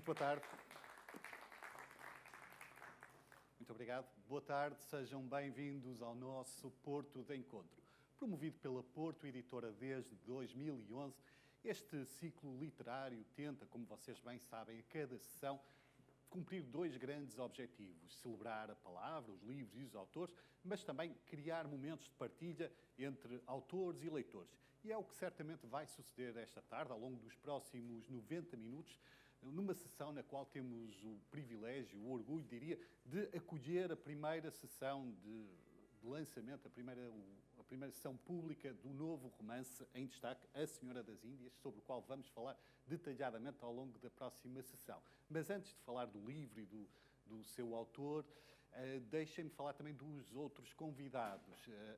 Muito boa tarde. Muito obrigado. Boa tarde, sejam bem-vindos ao nosso Porto de Encontro. Promovido pela Porto Editora desde 2011, este ciclo literário tenta, como vocês bem sabem, a cada sessão, cumprir dois grandes objetivos: celebrar a palavra, os livros e os autores, mas também criar momentos de partilha entre autores e leitores. E é o que certamente vai suceder esta tarde, ao longo dos próximos 90 minutos, numa sessão na qual temos o privilégio, o orgulho, diria, de acolher a primeira sessão de lançamento, a primeira sessão pública do novo romance em destaque, A Senhora das Índias, sobre o qual vamos falar detalhadamente ao longo da próxima sessão. Mas antes de falar do livro e do seu autor, deixem-me falar também dos outros convidados,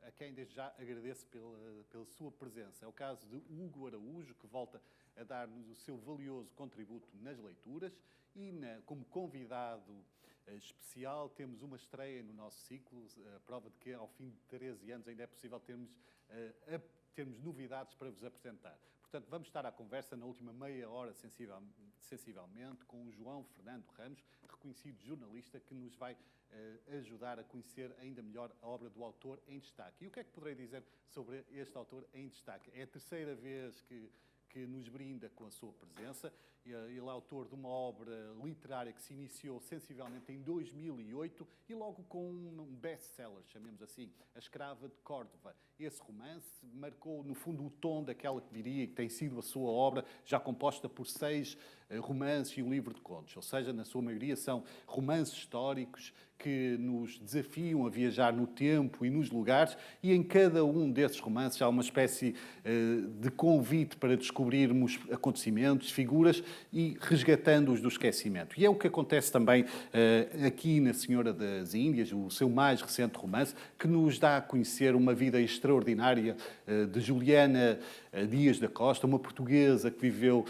a quem desde já agradeço pela sua presença. É o caso de Hugo Araújo, que volta a dar-nos o seu valioso contributo nas leituras, e como convidado especial temos uma estreia no nosso ciclo, a prova de que ao fim de 13 anos ainda é possível termos novidades para vos apresentar. Portanto, vamos estar à conversa na última meia hora, sensivelmente, com o João Fernando Ramos, reconhecido jornalista, que nos vai ajudar a conhecer ainda melhor a obra do autor em destaque. E o que é que poderei dizer sobre este autor em destaque? É a terceira vez que nos brinda com a sua presença. Ele é autor de uma obra literária que se iniciou sensivelmente em 2008 e logo com um best-seller, chamemos assim, A Escrava de Córdoba. Esse romance marcou, no fundo, o tom daquela que diria que tem sido a sua obra, já composta por 6 romances e um livro de contos. Ou seja, na sua maioria são romances históricos que nos desafiam a viajar no tempo e nos lugares, e em cada um desses romances há uma espécie de convite para descobrirmos acontecimentos, figuras, e resgatando-os do esquecimento. E é o que acontece também aqui na Senhora das Índias, o seu mais recente romance, que nos dá a conhecer uma vida extraordinária de Juliana Dias da Costa, uma portuguesa que viveu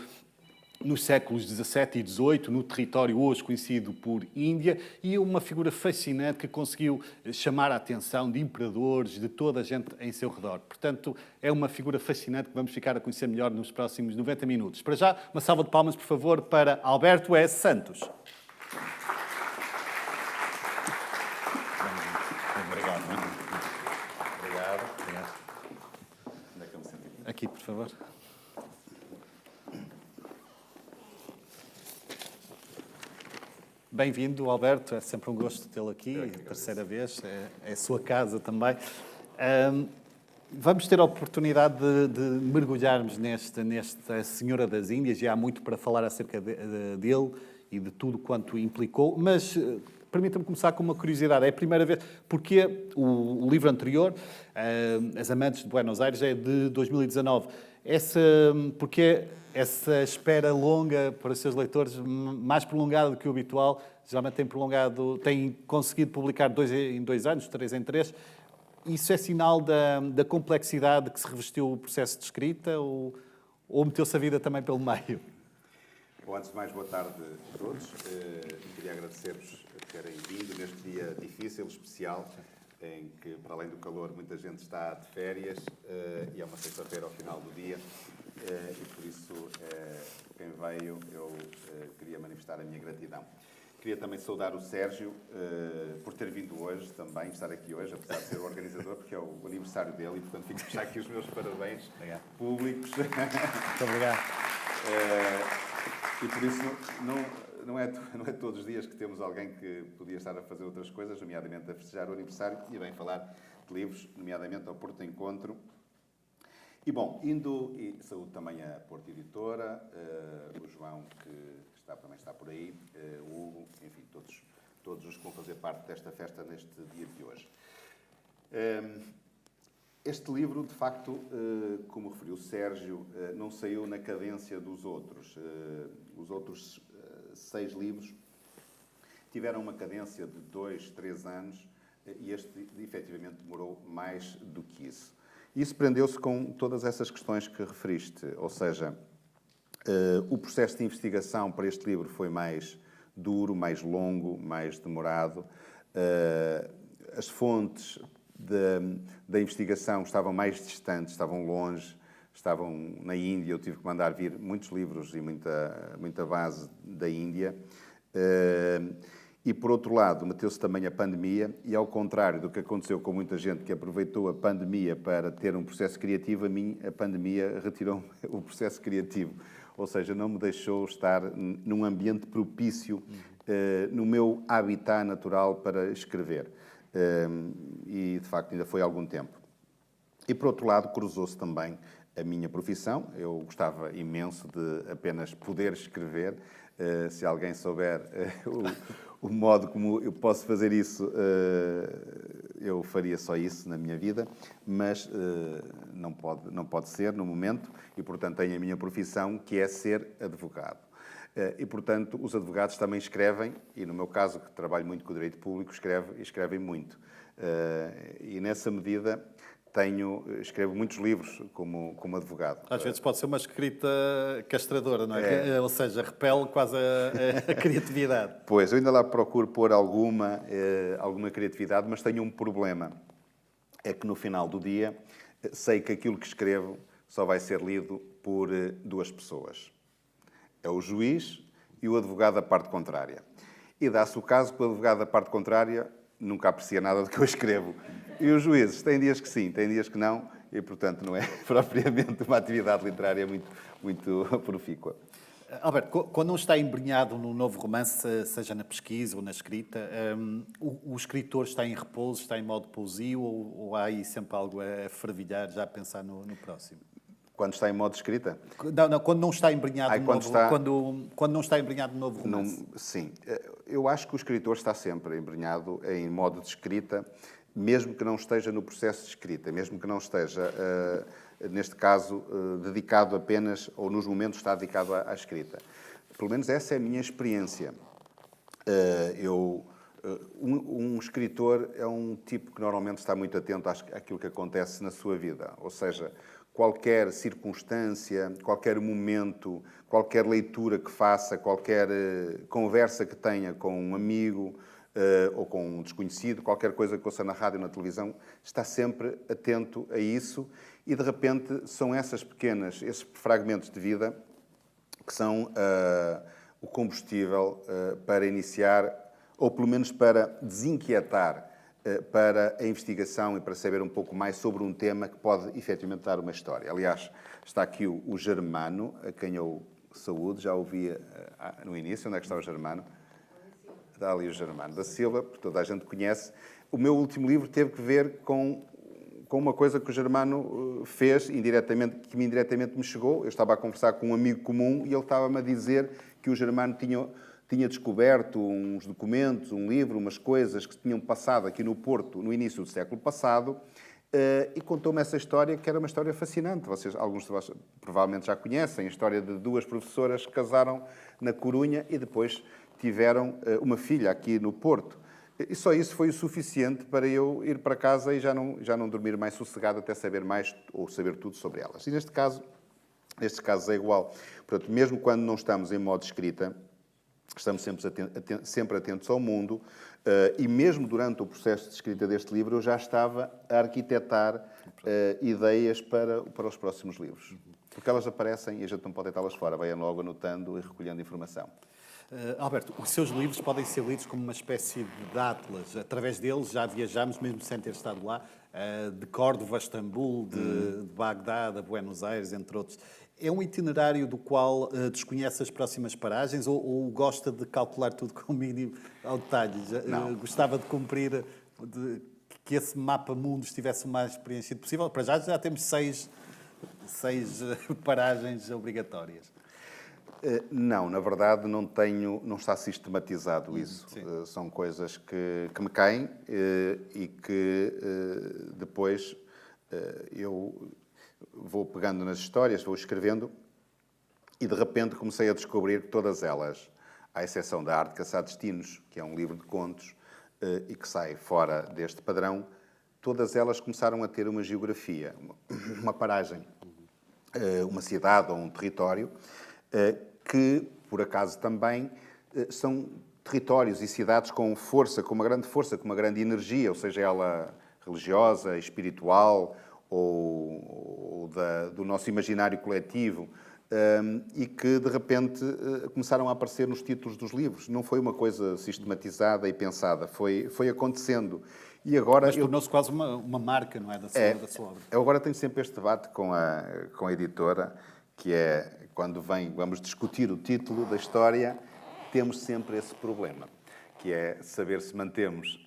nos séculos XVII e XVIII, no território hoje conhecido por Índia, e uma figura fascinante que conseguiu chamar a atenção de imperadores, de toda a gente em seu redor. Portanto, é uma figura fascinante que vamos ficar a conhecer melhor nos próximos 90 minutos. Para já, uma salva de palmas, por favor, para Alberto S. Santos. Obrigado. Obrigado. Onde é que eu me sento aqui? Aqui, por favor. Bem-vindo, Alberto. É sempre um gosto tê-lo aqui, terceira vez. É a sua casa também. Vamos ter a oportunidade de mergulharmos nesta Senhora das Índias, e há muito para falar acerca dele e de tudo quanto implicou, mas permita-me começar com uma curiosidade. É a primeira vez, porque o livro anterior, As Amantes de Buenos Aires, é de 2019. Porque essa espera longa para os seus leitores, mais prolongada do que o habitual, geralmente tem conseguido publicar 2 em 2 anos, 3 em 3. Isso é sinal da complexidade que se revestiu o processo de escrita, ou meteu-se a vida também pelo meio? Bom, antes de mais, boa tarde a todos. Queria agradecer-vos por terem vindo neste dia difícil, especial, em que, para além do calor, muita gente está de férias, e é uma sexta-feira ao final do dia, e por isso, quem veio, eu queria manifestar a minha gratidão. Queria também saudar o Sérgio por ter vindo hoje também, estar aqui hoje, apesar de ser o organizador, porque é o aniversário dele, e portanto fico já aqui os meus parabéns públicos. Muito obrigado. E por isso não é todos os dias que temos alguém que podia estar a fazer outras coisas, nomeadamente a festejar o aniversário, e bem falar de livros, nomeadamente ao Porto Encontro. E bom, e saúdo também a Porto Editora, o João, que também está por aí, o Hugo, enfim, todos os que vão fazer parte desta festa neste dia de hoje. Este livro, de facto, como referiu o Sérgio, não saiu na cadência dos outros. Os outros 6 livros tiveram uma cadência de 2, 3 anos, e este, efetivamente, demorou mais do que isso. Isso prendeu-se com todas essas questões que referiste, ou seja, o processo de investigação para este livro foi mais duro, mais longo, mais demorado. As fontes da investigação estavam mais distantes, estavam longe. estavam na Índia, eu tive que mandar vir muitos livros e muita base da Índia. E, por outro lado, meteu-se também a pandemia e, ao contrário do que aconteceu com muita gente que aproveitou a pandemia para ter um processo criativo, a mim a pandemia retirou o processo criativo. Ou seja, não me deixou estar num ambiente propício, no meu habitat natural para escrever. E, de facto, ainda foi algum tempo. E, por outro lado, cruzou-se também a minha profissão. Eu gostava imenso de apenas poder escrever. Se alguém souber o modo como eu posso fazer isso, eu faria só isso na minha vida, mas não pode ser no momento e, portanto, tenho a minha profissão, que é ser advogado. E, portanto, os advogados também escrevem, e no meu caso, que trabalho muito com o direito público, escrevem muito. E, nessa medida, escrevo muitos livros como advogado. Às vezes pode ser uma escrita castradora, não é? Ou seja, repele quase a criatividade. Pois, eu ainda lá procuro pôr alguma criatividade, mas tenho um problema. É que no final do dia sei que aquilo que escrevo só vai ser lido por duas pessoas. É o juiz e o advogado da parte contrária. E dá-se o caso que o advogado da parte contrária nunca aprecia nada do que eu escrevo. E os juízes, têm dias que sim, têm dias que não, e, portanto, não é propriamente uma atividade literária muito profícua. Alberto, quando não está embrenhado num novo romance, seja na pesquisa ou na escrita, o escritor está em repouso, está em modo pousio, ou há aí sempre algo a fervilhar, já a pensar no próximo? Quando está em modo escrita? Não, quando não está embrenhado quando não está embrenhado no novo romance. Sim. Eu acho que o escritor está sempre embrenhado em modo de escrita, mesmo que não esteja no processo de escrita, mesmo que não esteja, neste caso, dedicado apenas, ou nos momentos está dedicado à escrita. Pelo menos essa é a minha experiência. Um escritor é um tipo que normalmente está muito atento àquilo que acontece na sua vida. Ou seja, qualquer circunstância, qualquer momento, qualquer leitura que faça, qualquer conversa que tenha com um amigo, ou com um desconhecido, qualquer coisa que ouça na rádio ou na televisão, está sempre atento a isso e, de repente, são esses fragmentos de vida que são o combustível para iniciar, ou pelo menos para desinquietar, para a investigação e para saber um pouco mais sobre um tema que pode, efetivamente, dar uma história. Aliás, está aqui o Germano, a quem eu saúdo, já ouvi no início. Onde é que está o Germano? Está ali o Germano da Silva, que toda a gente conhece. O meu último livro teve que ver com uma coisa que o Germano fez, indiretamente, que indiretamente me chegou. Eu estava a conversar com um amigo comum e ele estava-me a dizer que o Germano tinha descoberto uns documentos, um livro, umas coisas que tinham passado aqui no Porto no início do século passado, e contou-me essa história, que era uma história fascinante. Alguns de vocês provavelmente já conhecem a história de duas professoras que casaram na Corunha e depois tiveram uma filha aqui no Porto. E só isso foi o suficiente para eu ir para casa e já não dormir mais sossegado até saber mais ou saber tudo sobre elas. E nestes casos é igual. Portanto, mesmo quando não estamos em modo escrita, estamos sempre atentos ao mundo, e mesmo durante o processo de escrita deste livro eu já estava a arquitetar ideias para os próximos livros. Porque elas aparecem e a gente não pode deitá-las fora, vai logo anotando e recolhendo informação. Alberto, os seus livros podem ser lidos como uma espécie de atlas. Através deles já viajamos, mesmo sem ter estado lá, de Córdoba a Istambul, de Bagdá a Buenos Aires, entre outros. É um itinerário do qual desconhece as próximas paragens ou gosta de calcular tudo com o mínimo ao detalhe? Gostava de cumprir, que esse mapa mundo estivesse o mais preenchido possível? Para já temos seis paragens obrigatórias. Não, na verdade não está sistematizado isso. São coisas que me caem e que depois eu vou pegando nas histórias, vou escrevendo e de repente comecei a descobrir que todas elas, à exceção da Arte de Caçar Destinos, que é um livro de contos e que sai fora deste padrão, todas elas começaram a ter uma geografia, uma paragem, uma cidade ou um território que, por acaso também, são territórios e cidades com força, com uma grande energia, ou seja ela religiosa, espiritual ou do nosso imaginário coletivo, e que, de repente, começaram a aparecer nos títulos dos livros. Não foi uma coisa sistematizada e pensada, foi acontecendo. E agora Mas tornou-se quase uma marca, não é, da sua obra. Eu agora tenho sempre este debate com a editora, que é, quando vamos discutir o título da história, temos sempre esse problema, que é saber se mantemos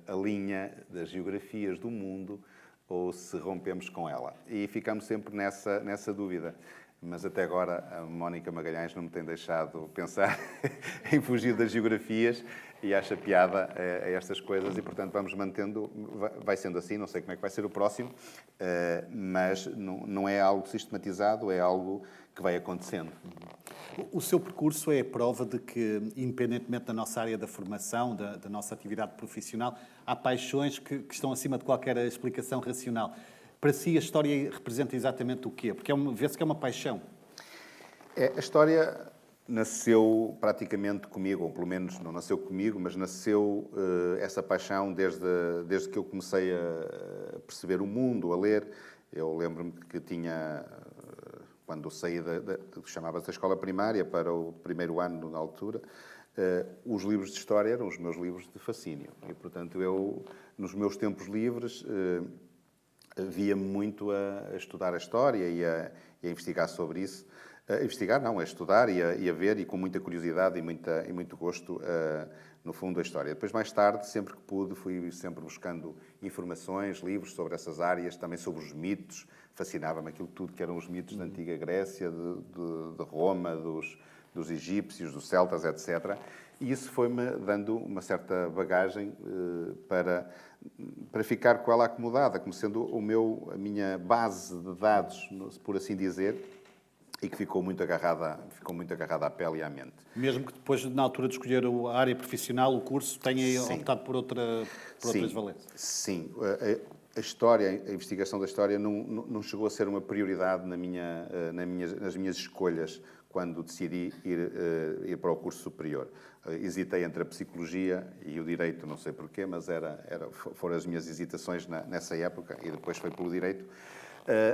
a linha das geografias do mundo ou se rompemos com ela. E ficamos sempre nessa dúvida. Mas até agora a Mónica Magalhães não me tem deixado pensar em fugir das geografias e acha piada a estas coisas e, portanto, vamos mantendo, vai sendo assim, não sei como é que vai ser o próximo, mas não é algo sistematizado, é algo que vai acontecendo. O seu percurso é a prova de que, independentemente da nossa área da formação, da nossa atividade profissional, há paixões que estão acima de qualquer explicação racional. Para si, a história representa exatamente o quê? Porque vê-se que é uma paixão. A história nasceu praticamente comigo, ou pelo menos não nasceu comigo, mas nasceu essa paixão desde que eu comecei a perceber o mundo, a ler. Eu lembro-me que tinha, quando eu saí chamava-se da escola primária para o primeiro ano na altura, os livros de história eram os meus livros de fascínio. E, portanto, eu, nos meus tempos livres, via-me muito a estudar a história e a investigar sobre isso. A investigar, não, a estudar e a ver, e com muita curiosidade e muito gosto, no fundo, a história. Depois, mais tarde, sempre que pude, fui sempre buscando informações, livros sobre essas áreas, também sobre os mitos. Fascinava-me aquilo tudo que eram os mitos da antiga Grécia, de Roma, dos egípcios, dos celtas, etc. E isso foi-me dando uma certa bagagem para ficar com ela acomodada, como sendo a minha base de dados, por assim dizer, e que ficou muito agarrada à pele e à mente. Mesmo que depois, na altura de escolher a área profissional, o curso, tenha optado por outras valências? Sim. A história, a investigação da história não chegou a ser uma prioridade nas minhas escolhas quando decidi ir para o curso superior. Hesitei entre a psicologia e o direito, não sei porquê, mas foram as minhas hesitações nessa época, e depois foi pelo direito.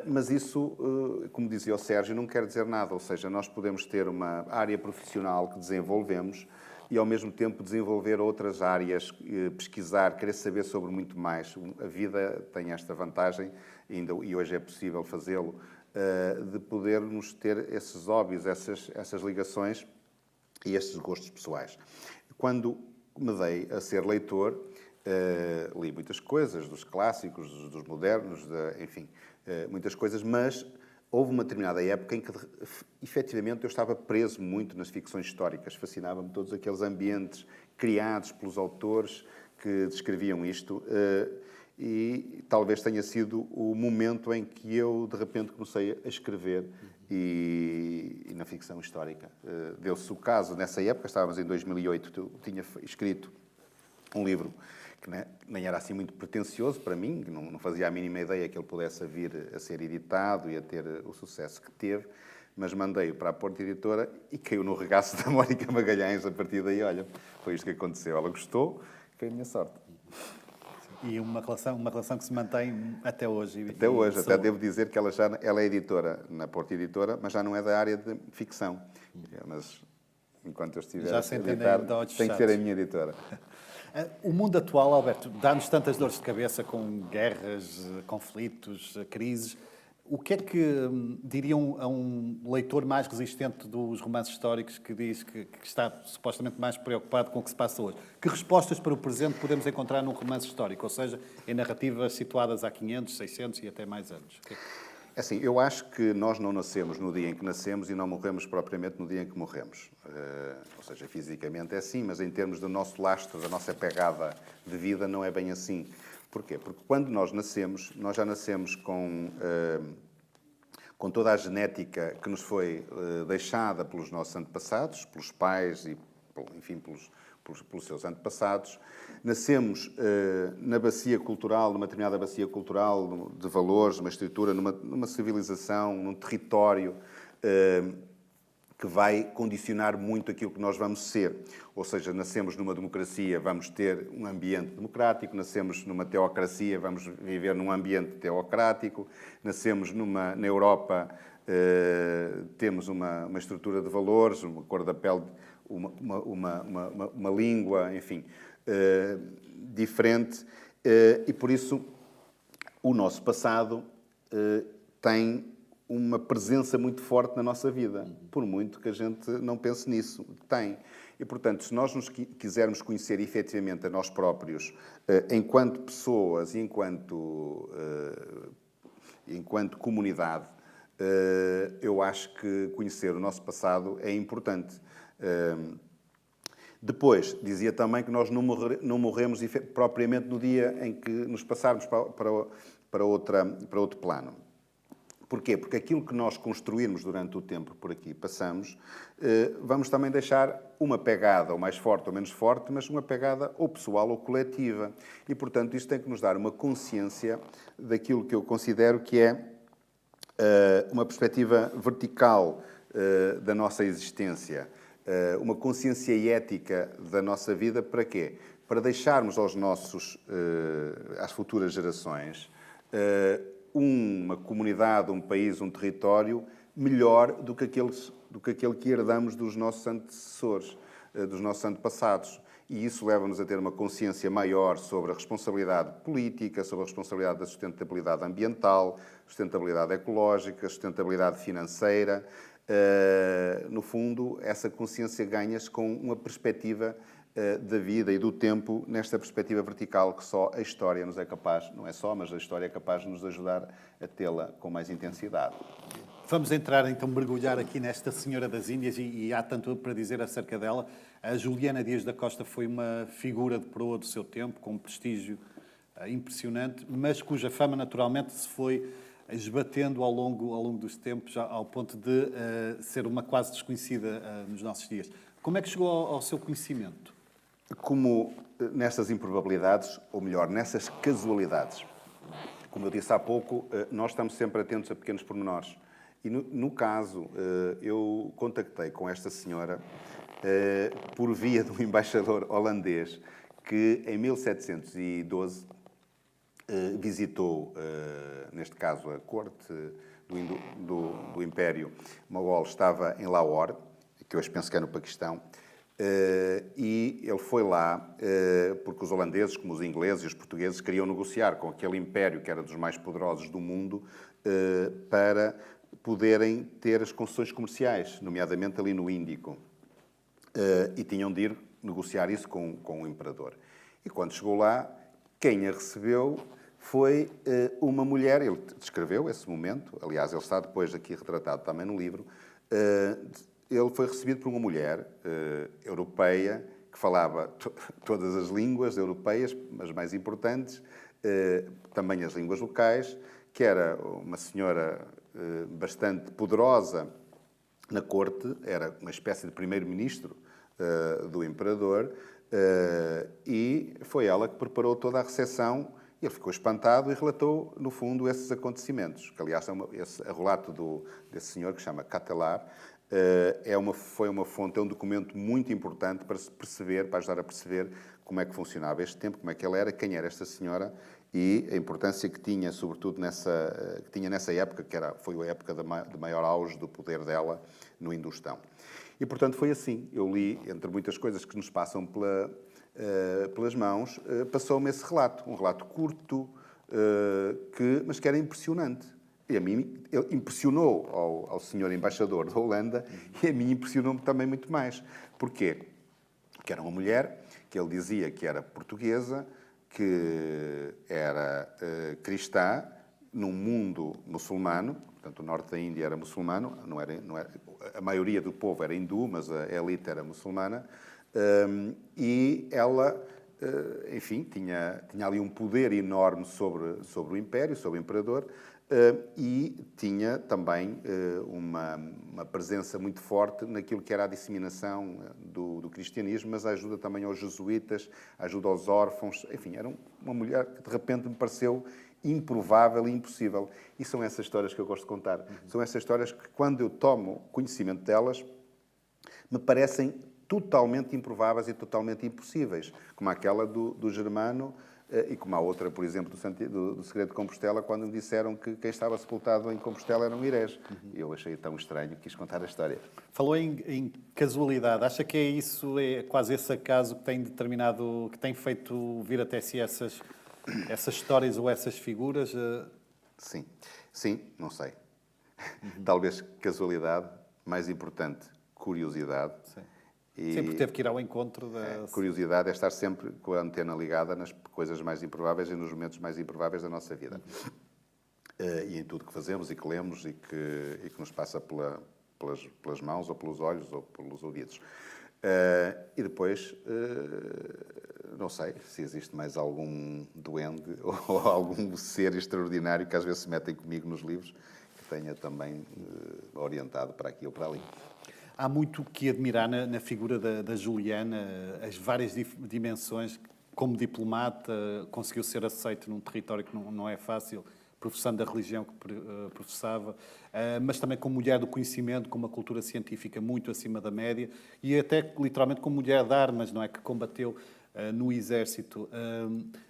Mas isso, como dizia o Sérgio, não quer dizer nada. Ou seja, nós podemos ter uma área profissional que desenvolvemos e, ao mesmo tempo, desenvolver outras áreas, pesquisar, querer saber sobre muito mais. A vida tem esta vantagem, e hoje é possível fazê-lo, de podermos ter esses hobbies, essas ligações e estes gostos pessoais. Quando me dei a ser leitor, li muitas coisas, dos clássicos, dos modernos, enfim, muitas coisas, mas houve uma determinada época em que, efetivamente, eu estava preso muito nas ficções históricas. Fascinava-me todos aqueles ambientes criados pelos autores que descreviam isto, e talvez tenha sido o momento em que eu, de repente, comecei a escrever e na ficção histórica. Deu-se o caso, nessa época, estávamos em 2008, eu tinha escrito um livro que nem era assim muito pretencioso para mim, não fazia a mínima ideia que ele pudesse vir a ser editado e a ter o sucesso que teve, mas mandei-o para a Porta Editora e caiu no regaço da Mónica Magalhães. A partir daí, olha, foi isto que aconteceu. Ela gostou, foi a minha sorte. E uma relação que se mantém até hoje. Até hoje, até devo dizer que ela é editora na Porta Editora, mas já não é da área de ficção. Mas, enquanto eu estiver a editar, tem que ser a minha editora. O mundo atual, Alberto, dá-nos tantas dores de cabeça com guerras, conflitos, crises. O que é que diriam a um leitor mais resistente dos romances históricos que diz que está supostamente mais preocupado com o que se passa hoje? Que respostas para o presente podemos encontrar num romance histórico, ou seja, em narrativas situadas há 500, 600 e até mais anos? Assim, eu acho que nós não nascemos no dia em que nascemos e não morremos propriamente no dia em que morremos. Ou seja, fisicamente é assim, mas em termos do nosso lastro, da nossa pegada de vida, não é bem assim. Porquê? Porque quando nós nascemos, nós já nascemos com toda a genética que nos foi deixada pelos nossos antepassados, pelos pais e, enfim, pelos seus antepassados. Nascemos na bacia cultural, numa determinada bacia cultural, de valores, numa estrutura, numa civilização, num território que vai condicionar muito aquilo que nós vamos ser. Ou seja, nascemos numa democracia, vamos ter um ambiente democrático, nascemos numa teocracia, vamos viver num ambiente teocrático, nascemos na Europa, temos uma estrutura de valores, uma cor da pele, uma língua, enfim, diferente, e por isso o nosso passado tem uma presença muito forte na nossa vida, por muito que a gente não pense nisso, tem. E, portanto, se nós nos quisermos conhecer efetivamente a nós próprios, enquanto pessoas e enquanto comunidade, eu acho que conhecer o nosso passado é importante. Depois, dizia também que nós não morremos propriamente no dia em que nos passarmos para outro plano. Porquê? Porque aquilo que nós construirmos durante o tempo por aqui passamos, vamos também deixar uma pegada, ou mais forte ou menos forte, mas uma pegada ou pessoal ou coletiva. E, portanto, isto tem que nos dar uma consciência daquilo que eu considero que é uma perspectiva vertical da nossa existência, uma consciência ética da nossa vida. Para quê? Para deixarmos às futuras gerações, uma comunidade, um país, um território melhor do que aquele que herdamos dos nossos antecessores, dos nossos antepassados. E isso leva-nos a ter uma consciência maior sobre a responsabilidade política, sobre a responsabilidade da sustentabilidade ambiental, sustentabilidade ecológica, sustentabilidade financeira. No fundo, essa consciência ganha-se com uma perspectiva da vida e do tempo, nesta perspectiva vertical que só a história nos é capaz, não é só, mas a história é capaz de nos ajudar a tê-la com mais intensidade. Vamos entrar, então, mergulhar aqui nesta Senhora das Índias e há tanto para dizer acerca dela. A Juliana Dias da Costa foi uma figura de proa do seu tempo, com um prestígio impressionante, mas cuja fama, naturalmente, se foi esbatendo ao longo dos tempos, já ao ponto de ser uma quase desconhecida nos nossos dias. Como é que chegou ao seu conhecimento? Como nessas improbabilidades, ou melhor, nessas casualidades. Como eu disse há pouco, nós estamos sempre atentos a pequenos pormenores. E no caso, eu contactei com esta senhora por via de um embaixador holandês que, em 1712, visitou, neste caso, a corte do Império Mogol, estava em Lahore, que hoje penso que é no Paquistão, e ele foi lá porque os holandeses, como os ingleses e os portugueses, queriam negociar com aquele império que era dos mais poderosos do mundo para poderem ter as concessões comerciais, nomeadamente ali no Índico. E tinham de ir negociar isso com o imperador. E quando chegou lá, quem a recebeu foi uma mulher. Ele descreveu esse momento, aliás, ele está depois aqui retratado também no livro. Ele foi recebido por uma mulher europeia que falava todas as línguas europeias, mas mais importantes, também as línguas locais, que era uma senhora bastante poderosa na corte, era uma espécie de primeiro-ministro do imperador, e foi ela que preparou toda a recepção. Ele ficou espantado e relatou, no fundo, esses acontecimentos, que, aliás, esse relato desse senhor, que se chama Catelar, foi uma fonte, é um documento muito importante para se perceber, para ajudar a perceber como é que funcionava este tempo, como é que ela era, quem era esta senhora e a importância que tinha, sobretudo nessa época, foi a época de maior auge do poder dela no Indostão. E, portanto, foi assim. Eu li, entre muitas coisas que nos passam pelas mãos, passou-me esse relato. Um relato curto, mas que era impressionante. E a mim, ele impressionou ao senhor embaixador da Holanda e a mim impressionou-me também muito mais. Porquê? Porque era uma mulher que ele dizia que era portuguesa, que era cristã, num mundo muçulmano. Portanto, o norte da Índia era muçulmano, não era, a maioria do povo era hindu, mas a elite era muçulmana. E ela, enfim, tinha ali um poder enorme sobre o Império, sobre o Imperador, e tinha também uma presença muito forte naquilo que era a disseminação do cristianismo, mas a ajuda também aos jesuítas, a ajuda aos órfãos. Enfim, era uma mulher que de repente me pareceu improvável e impossível. E são essas histórias que eu gosto de contar. São essas histórias que, quando eu tomo conhecimento delas, me parecem totalmente improváveis e totalmente impossíveis, como aquela do Germano e como a outra, por exemplo, do Segredo de Compostela, quando me disseram que quem estava sepultado em Compostela era um herege. Eu achei tão estranho que quis contar a história. Falou em casualidade. Acha que é quase esse acaso que tem determinado, que tem feito vir até si essas histórias ou essas figuras? Sim, não sei. Talvez casualidade, mais importante, curiosidade. Sim. Sempre teve que ir ao encontro curiosidade é estar sempre com a antena ligada nas coisas mais improváveis e nos momentos mais improváveis da nossa vida. E em tudo que fazemos e que lemos e que nos passa pelas mãos ou pelos olhos ou pelos ouvidos. E depois, não sei se existe mais algum duende ou algum ser extraordinário que às vezes se metem comigo nos livros que tenha também orientado para aqui ou para ali. Há muito que admirar na figura da Juliana, as várias dimensões. Como diplomata, conseguiu ser aceito num território que não é fácil, professando a religião que professava, mas também como mulher do conhecimento, com uma cultura científica muito acima da média, e até literalmente como mulher de armas, não é? Que combateu no exército.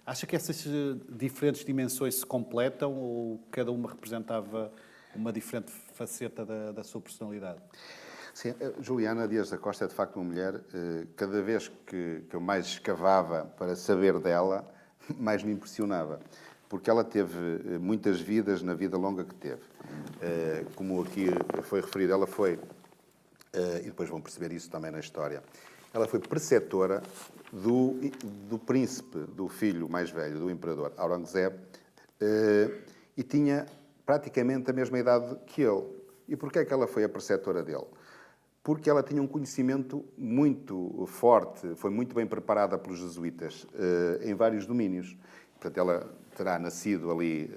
Acha que essas diferentes dimensões se completam ou cada uma representava uma diferente faceta da sua personalidade? Sim, Juliana Dias da Costa é de facto uma mulher, cada vez que eu mais escavava para saber dela, mais me impressionava. Porque ela teve muitas vidas na vida longa que teve. Como aqui foi referido, ela foi, e depois vão perceber isso também na história, ela foi preceptora do príncipe, do filho mais velho, do imperador Aurangzeb, e tinha praticamente a mesma idade que ele. E porquê é que ela foi a preceptora dele? Porque ela tinha um conhecimento muito forte, foi muito bem preparada pelos jesuítas em vários domínios. Portanto, ela terá nascido ali,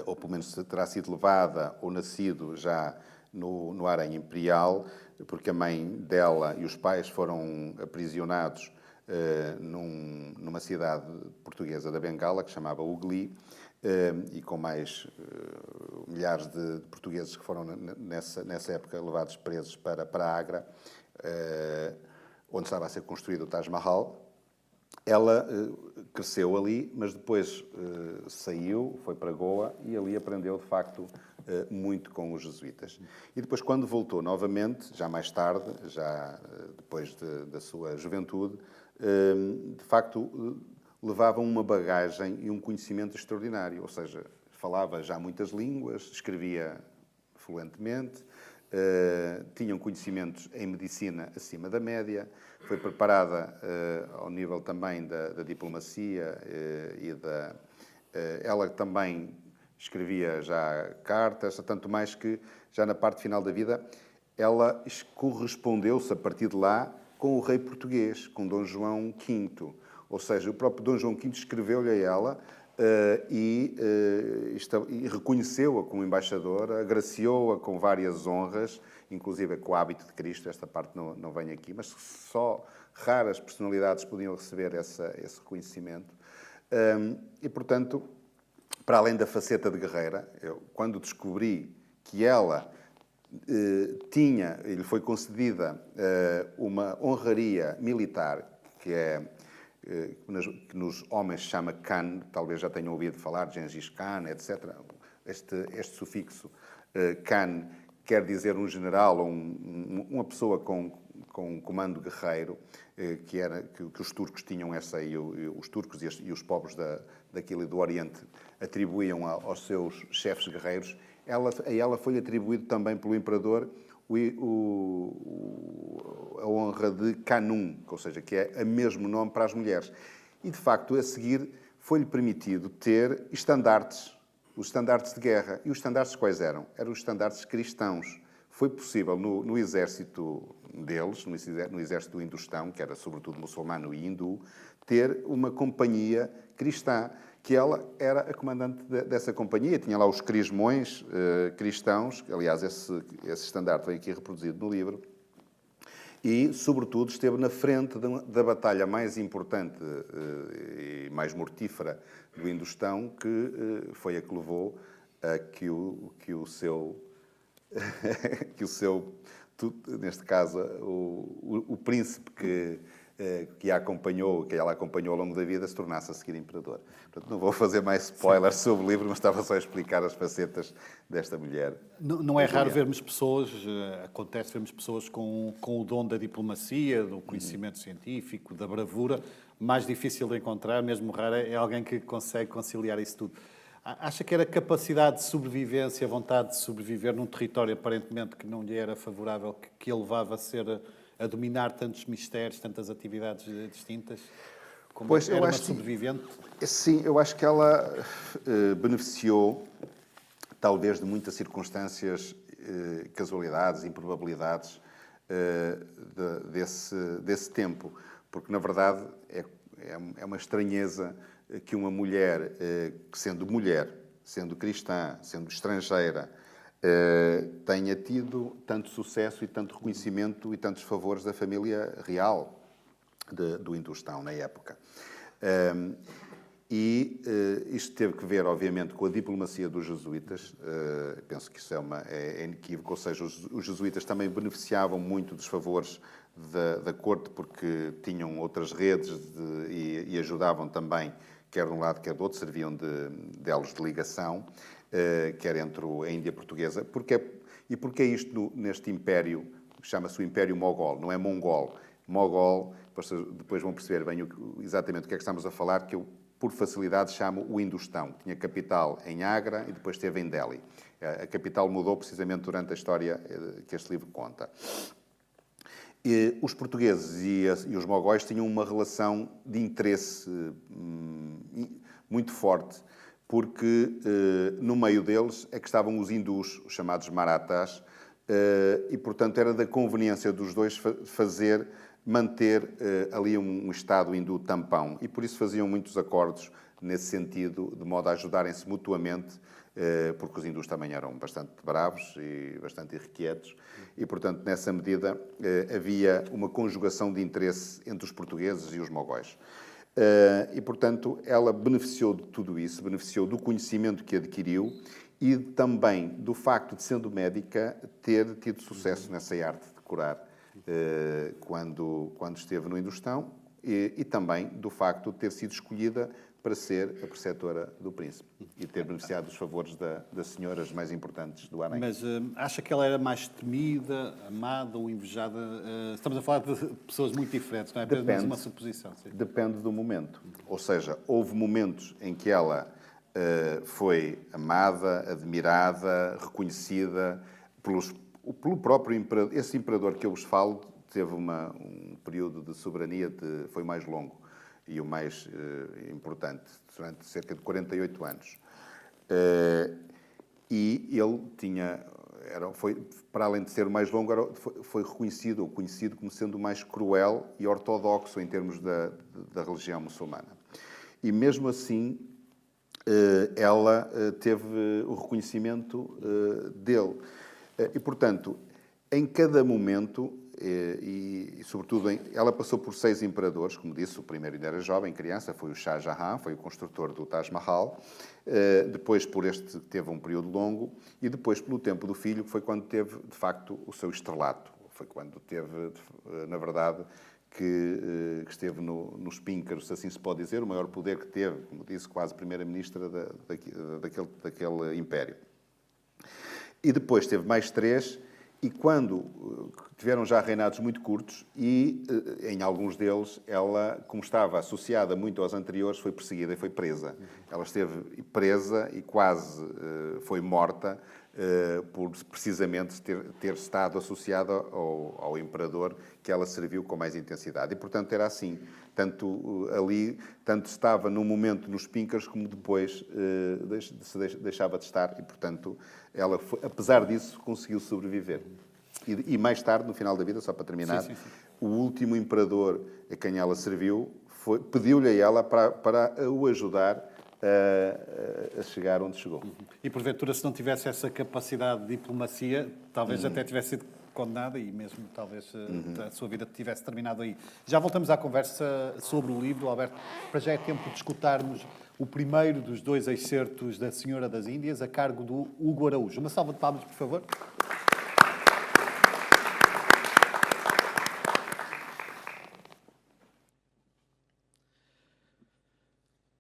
ou pelo menos terá sido levada ou nascido já no harém imperial, porque a mãe dela e os pais foram aprisionados numa cidade portuguesa da Bengala, que se chamava Ugli, e com mais milhares de portugueses que foram nessa época levados presos para Agra, onde estava a ser construído o Taj Mahal. Ela cresceu ali, mas depois saiu, foi para Goa e ali aprendeu, de facto, muito com os jesuítas. E depois, quando voltou novamente, já mais tarde, já depois da sua juventude, de facto, levava uma bagagem e um conhecimento extraordinário. Ou seja, falava já muitas línguas, escrevia fluentemente, tinham conhecimentos em medicina acima da média, foi preparada ao nível também da diplomacia ela também escrevia já cartas, tanto mais que já na parte final da vida ela correspondeu-se a partir de lá com o rei português, com Dom João V. Ou seja, o próprio Dom João V escreveu-lhe a ela e reconheceu-a como embaixadora, agraciou-a com várias honras, inclusive com o hábito de Cristo. Esta parte não vem aqui, mas só raras personalidades podiam receber esse reconhecimento. E, portanto, para além da faceta de guerreira, quando descobri que ela lhe foi concedida uma honraria militar, que nos homens se chama Khan, talvez já tenham ouvido falar, Gengis Khan, etc. Este sufixo Khan quer dizer um general ou uma pessoa com um comando guerreiro, que os turcos tinham essa, e os turcos e os povos daquilo do Oriente atribuíam aos seus chefes guerreiros. A ela foi atribuído também pelo imperador a honra de Khanum, ou seja, que é o mesmo nome para as mulheres. E, de facto, a seguir foi-lhe permitido ter estandartes, os estandartes de guerra. E os estandartes quais eram? Eram os estandartes cristãos. Foi possível, no exército deles, no exército do Hindustão, que era sobretudo muçulmano e hindu, ter uma companhia cristã, que ela era a comandante dessa companhia. Tinha lá os crismões cristãos, aliás, esse estandarte vem aqui reproduzido no livro, e, sobretudo, esteve na frente da batalha mais importante e mais mortífera do Hindustão, que foi a que levou a que o seu neste caso, o príncipe que ela acompanhou ao longo da vida, se tornasse a seguir imperador. Portanto, não vou fazer mais spoilers sobre o livro, mas estava só a explicar as facetas desta mulher. Não é raro vermos pessoas, acontece vermos pessoas com o dom da diplomacia, do conhecimento científico, da bravura. Mais difícil de encontrar, mesmo raro, é alguém que consegue conciliar isso tudo. Acha que era capacidade de sobrevivência, a vontade de sobreviver num território aparentemente que não lhe era favorável, que a levava a dominar tantos mistérios, tantas atividades distintas? Como pois, era uma sobrevivente? Sim, eu acho que ela beneficiou, talvez, de muitas circunstâncias, casualidades, improbabilidades desse tempo. Porque, na verdade, é uma estranheza que uma mulher, sendo cristã, sendo estrangeira, tenha tido tanto sucesso e tanto reconhecimento e tantos favores da família real do Hindustão na época. Isto teve que ver, obviamente, com a diplomacia dos jesuítas. Penso que isso é inequívoco, ou seja, os jesuítas também beneficiavam muito dos favores da corte, porque tinham outras redes e ajudavam também, quer de um lado, quer do outro, serviam de elos de ligação, quer entre a Índia portuguesa. Porquê é isto neste império, chama-se o Império Mogol, não é mongol. Mogol, depois vão perceber bem exatamente o que é que estamos a falar, que eu, por facilidade, chamo o Hindustão. Tinha capital em Agra e depois esteve em Delhi. A capital mudou precisamente durante a história que este livro conta. Os portugueses e os mogóis tinham uma relação de interesse muito forte, porque no meio deles é que estavam os hindus, os chamados marathas, e, portanto, era da conveniência dos dois manter ali um Estado hindu tampão. E por isso faziam muitos acordos nesse sentido, de modo a ajudarem-se mutuamente, porque os hindus também eram bastante bravos e bastante irrequietos. E, portanto, nessa medida, havia uma conjugação de interesse entre os portugueses e os mogóis. E, portanto, ela beneficiou de tudo isso, beneficiou do conhecimento que adquiriu e também do facto de, sendo médica, ter tido sucesso nessa arte de curar quando esteve no Hindustão, e também do facto de ter sido escolhida para ser a preceptora do príncipe e ter beneficiado dos favores das senhoras mais importantes do Harém. Mas acha que ela era mais temida, amada ou invejada? Estamos a falar de pessoas muito diferentes, não é? Apenas uma suposição. Sim. Depende do momento. Ou seja, houve momentos em que ela foi amada, admirada, reconhecida pelo próprio imperador. Esse imperador que eu vos falo teve um período de soberania foi mais longo e o mais importante, durante cerca de 48 anos. E ele para além de ser o mais longo, foi reconhecido ou conhecido como sendo o mais cruel e ortodoxo em termos da religião muçulmana. E mesmo assim, ela teve o reconhecimento dele. E, portanto, em cada momento, e sobretudo, ela passou por 6 imperadores, como disse, o primeiro ainda era jovem, criança, foi o Shah Jahan, foi o construtor do Taj Mahal, depois por este que teve um período longo, e depois pelo tempo do filho, que foi quando teve, de facto, o seu estrelato. Foi quando teve, na verdade, que esteve nos píncaros, se assim se pode dizer, o maior poder que teve, como disse, quase primeira-ministra daquele império. E depois teve mais 3, e quando tiveram já reinados muito curtos, e em alguns deles ela, como estava associada muito aos anteriores, foi perseguida e foi presa. Ela esteve presa e quase foi morta por precisamente ter estado associada ao imperador que ela serviu com mais intensidade. E, portanto, era assim. Tanto estava no momento nos píncaros, como depois deixava de estar. E, portanto, ela, apesar disso, conseguiu sobreviver. E mais tarde, no final da vida, só para terminar, sim. O último imperador a quem ela serviu pediu-lhe a ela para o ajudar a chegar onde chegou. E, porventura, se não tivesse essa capacidade de diplomacia, talvez até tivesse sido condenada e mesmo talvez a sua vida tivesse terminado aí. Já voltamos à conversa sobre o livro, Alberto. Para já é tempo de escutarmos o primeiro dos 2 excertos da Senhora das Índias, a cargo do Hugo Araújo. Uma salva de palmas, por favor.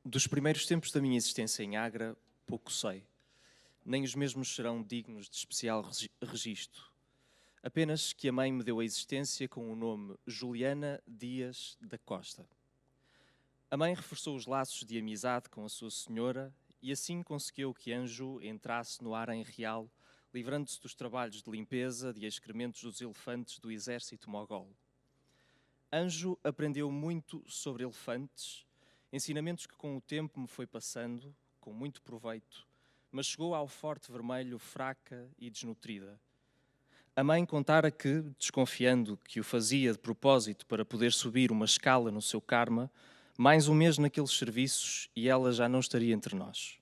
Dos primeiros tempos da minha existência em Agra, pouco sei. Nem os mesmos serão dignos de especial registro. Apenas que a mãe me deu a existência com o nome Juliana Dias da Costa. A mãe reforçou os laços de amizade com a sua senhora e assim conseguiu que Anjo entrasse no harém real, livrando-se dos trabalhos de limpeza de excrementos dos elefantes do exército mogol. Anjo aprendeu muito sobre elefantes, ensinamentos que com o tempo me foi passando, com muito proveito, mas chegou ao Forte Vermelho fraca e desnutrida. A mãe contara que, desconfiando que o fazia de propósito para poder subir uma escala no seu karma, mais um mês naqueles serviços e ela já não estaria entre nós.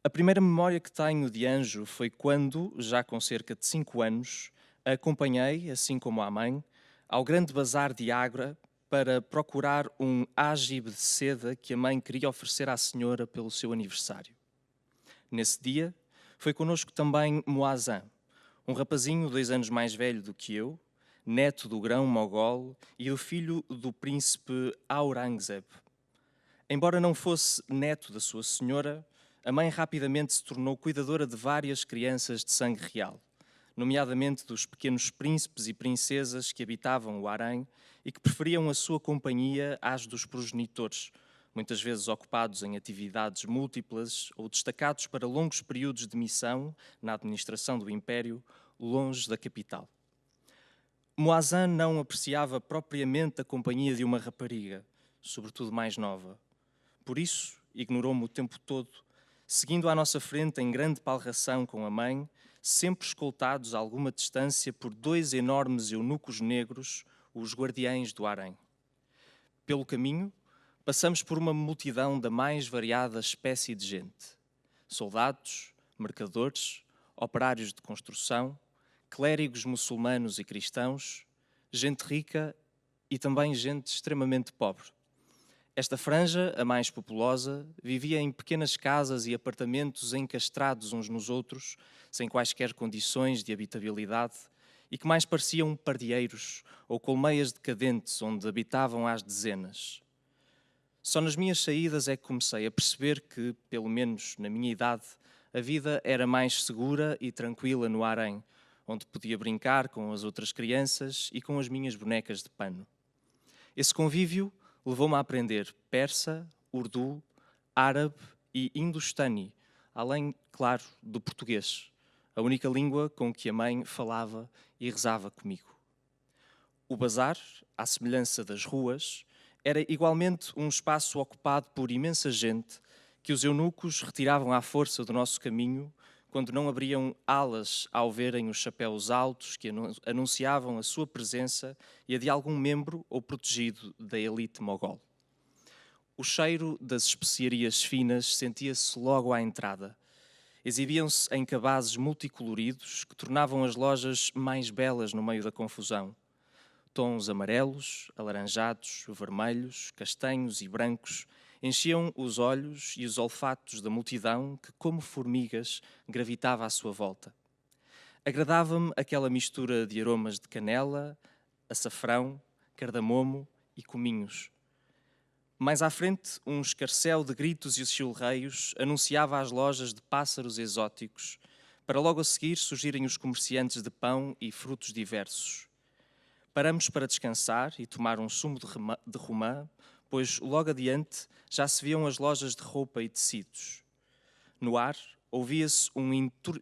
A primeira memória que tenho de Anjo foi quando, já com cerca de 5 anos, a acompanhei, assim como a mãe, ao grande bazar de Agra para procurar um ágibe de seda que a mãe queria oferecer à senhora pelo seu aniversário. Nesse dia, foi connosco também Muazzam, um rapazinho 2 anos mais velho do que eu, neto do grão mogol e o filho do príncipe Aurangzeb. Embora não fosse neto da sua senhora, a mãe rapidamente se tornou cuidadora de várias crianças de sangue real, nomeadamente dos pequenos príncipes e princesas que habitavam o harém e que preferiam a sua companhia às dos progenitores, muitas vezes ocupados em atividades múltiplas ou destacados para longos períodos de missão na administração do império, longe da capital. Muazzam não apreciava propriamente a companhia de uma rapariga, sobretudo mais nova. Por isso, ignorou-me o tempo todo, seguindo à nossa frente em grande palração com a mãe, sempre escoltados a alguma distância por 2 enormes eunucos negros, os guardiães do harém. Pelo caminho, passamos por uma multidão da mais variada espécie de gente. Soldados, mercadores, operários de construção, clérigos muçulmanos e cristãos, gente rica e também gente extremamente pobre. Esta franja, a mais populosa, vivia em pequenas casas e apartamentos encastrados uns nos outros, sem quaisquer condições de habitabilidade, e que mais pareciam pardieiros ou colmeias decadentes onde habitavam às dezenas. Só nas minhas saídas é que comecei a perceber que, pelo menos na minha idade, a vida era mais segura e tranquila no harém, onde podia brincar com as outras crianças e com as minhas bonecas de pano. Esse convívio levou-me a aprender persa, urdu, árabe e hindustani, além, claro, do português, a única língua com que a mãe falava e rezava comigo. O bazar, à semelhança das ruas, era igualmente um espaço ocupado por imensa gente que os eunucos retiravam à força do nosso caminho quando não abriam alas ao verem os chapéus altos que anunciavam a sua presença e a de algum membro ou protegido da elite mogol. O cheiro das especiarias finas sentia-se logo à entrada. Exibiam-se em cabazes multicoloridos que tornavam as lojas mais belas no meio da confusão. Tons amarelos, alaranjados, vermelhos, castanhos e brancos enchiam os olhos e os olfatos da multidão que, como formigas, gravitava à sua volta. Agradava-me aquela mistura de aromas de canela, açafrão, cardamomo e cominhos. Mais à frente, um escarcéu de gritos e chilreios anunciava as lojas de pássaros exóticos, para logo a seguir surgirem os comerciantes de pão e frutos diversos. Paramos para descansar e tomar um sumo de romã, pois logo adiante já se viam as lojas de roupa e tecidos. No ar, ouvia-se um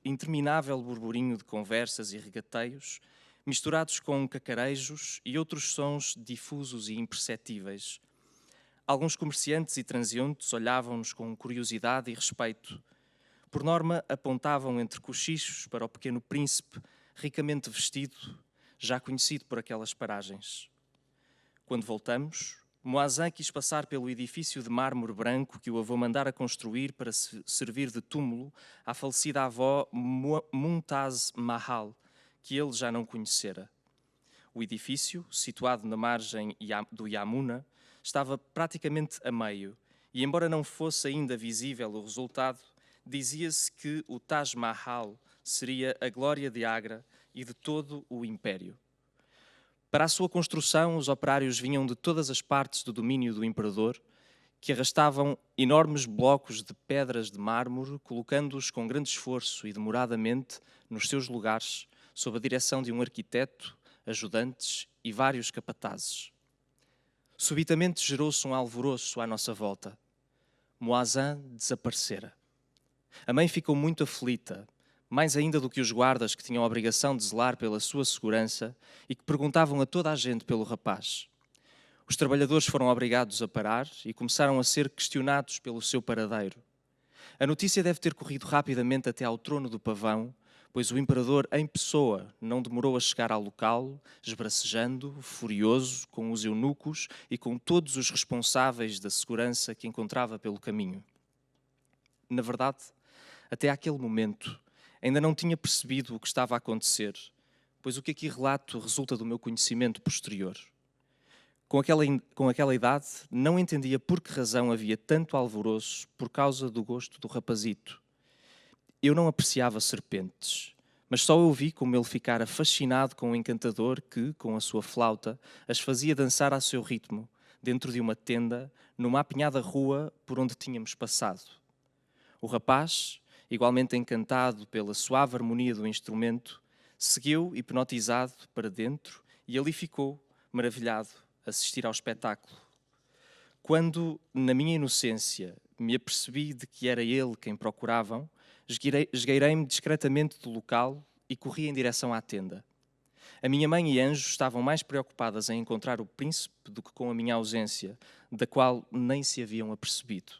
interminável burburinho de conversas e regateios, misturados com cacarejos e outros sons difusos e imperceptíveis. Alguns comerciantes e transeuntes olhavam-nos com curiosidade e respeito. Por norma, apontavam entre cochichos para o pequeno príncipe, ricamente vestido, já conhecido por aquelas paragens. Quando voltamos, Muazzam quis passar pelo edifício de mármore branco que o avô mandara construir para servir de túmulo à falecida avó Mumtaz Mahal, que ele já não conhecera. O edifício, situado na margem do Yamuna, estava praticamente a meio, e embora não fosse ainda visível o resultado, dizia-se que o Taj Mahal seria a glória de Agra e de todo o império. Para a sua construção, os operários vinham de todas as partes do domínio do imperador que arrastavam enormes blocos de pedras de mármore, colocando-os com grande esforço e demoradamente nos seus lugares, sob a direção de um arquiteto, ajudantes e vários capatazes. Subitamente gerou-se um alvoroço à nossa volta. Moazan desaparecera. A mãe ficou muito aflita, mais ainda do que os guardas que tinham a obrigação de zelar pela sua segurança e que perguntavam a toda a gente pelo rapaz. Os trabalhadores foram obrigados a parar e começaram a ser questionados pelo seu paradeiro. A notícia deve ter corrido rapidamente até ao trono do pavão, pois o imperador, em pessoa, não demorou a chegar ao local, esbracejando, furioso, com os eunucos e com todos os responsáveis da segurança que encontrava pelo caminho. Na verdade, até aquele momento, ainda não tinha percebido o que estava a acontecer, pois o que aqui relato resulta do meu conhecimento posterior. Com aquela idade, não entendia por que razão havia tanto alvoroço por causa do gosto do rapazito. Eu não apreciava serpentes, mas só ouvi como ele ficara fascinado com o encantador que, com a sua flauta, as fazia dançar a seu ritmo, dentro de uma tenda, numa apinhada rua por onde tínhamos passado. O rapaz, igualmente encantado pela suave harmonia do instrumento, seguiu, hipnotizado, para dentro e ali ficou, maravilhado, a assistir ao espetáculo. Quando, na minha inocência, me apercebi de que era ele quem procuravam, esgueirei-me discretamente do local e corri em direção à tenda. A minha mãe e Anjo estavam mais preocupadas em encontrar o príncipe do que com a minha ausência, da qual nem se haviam apercebido.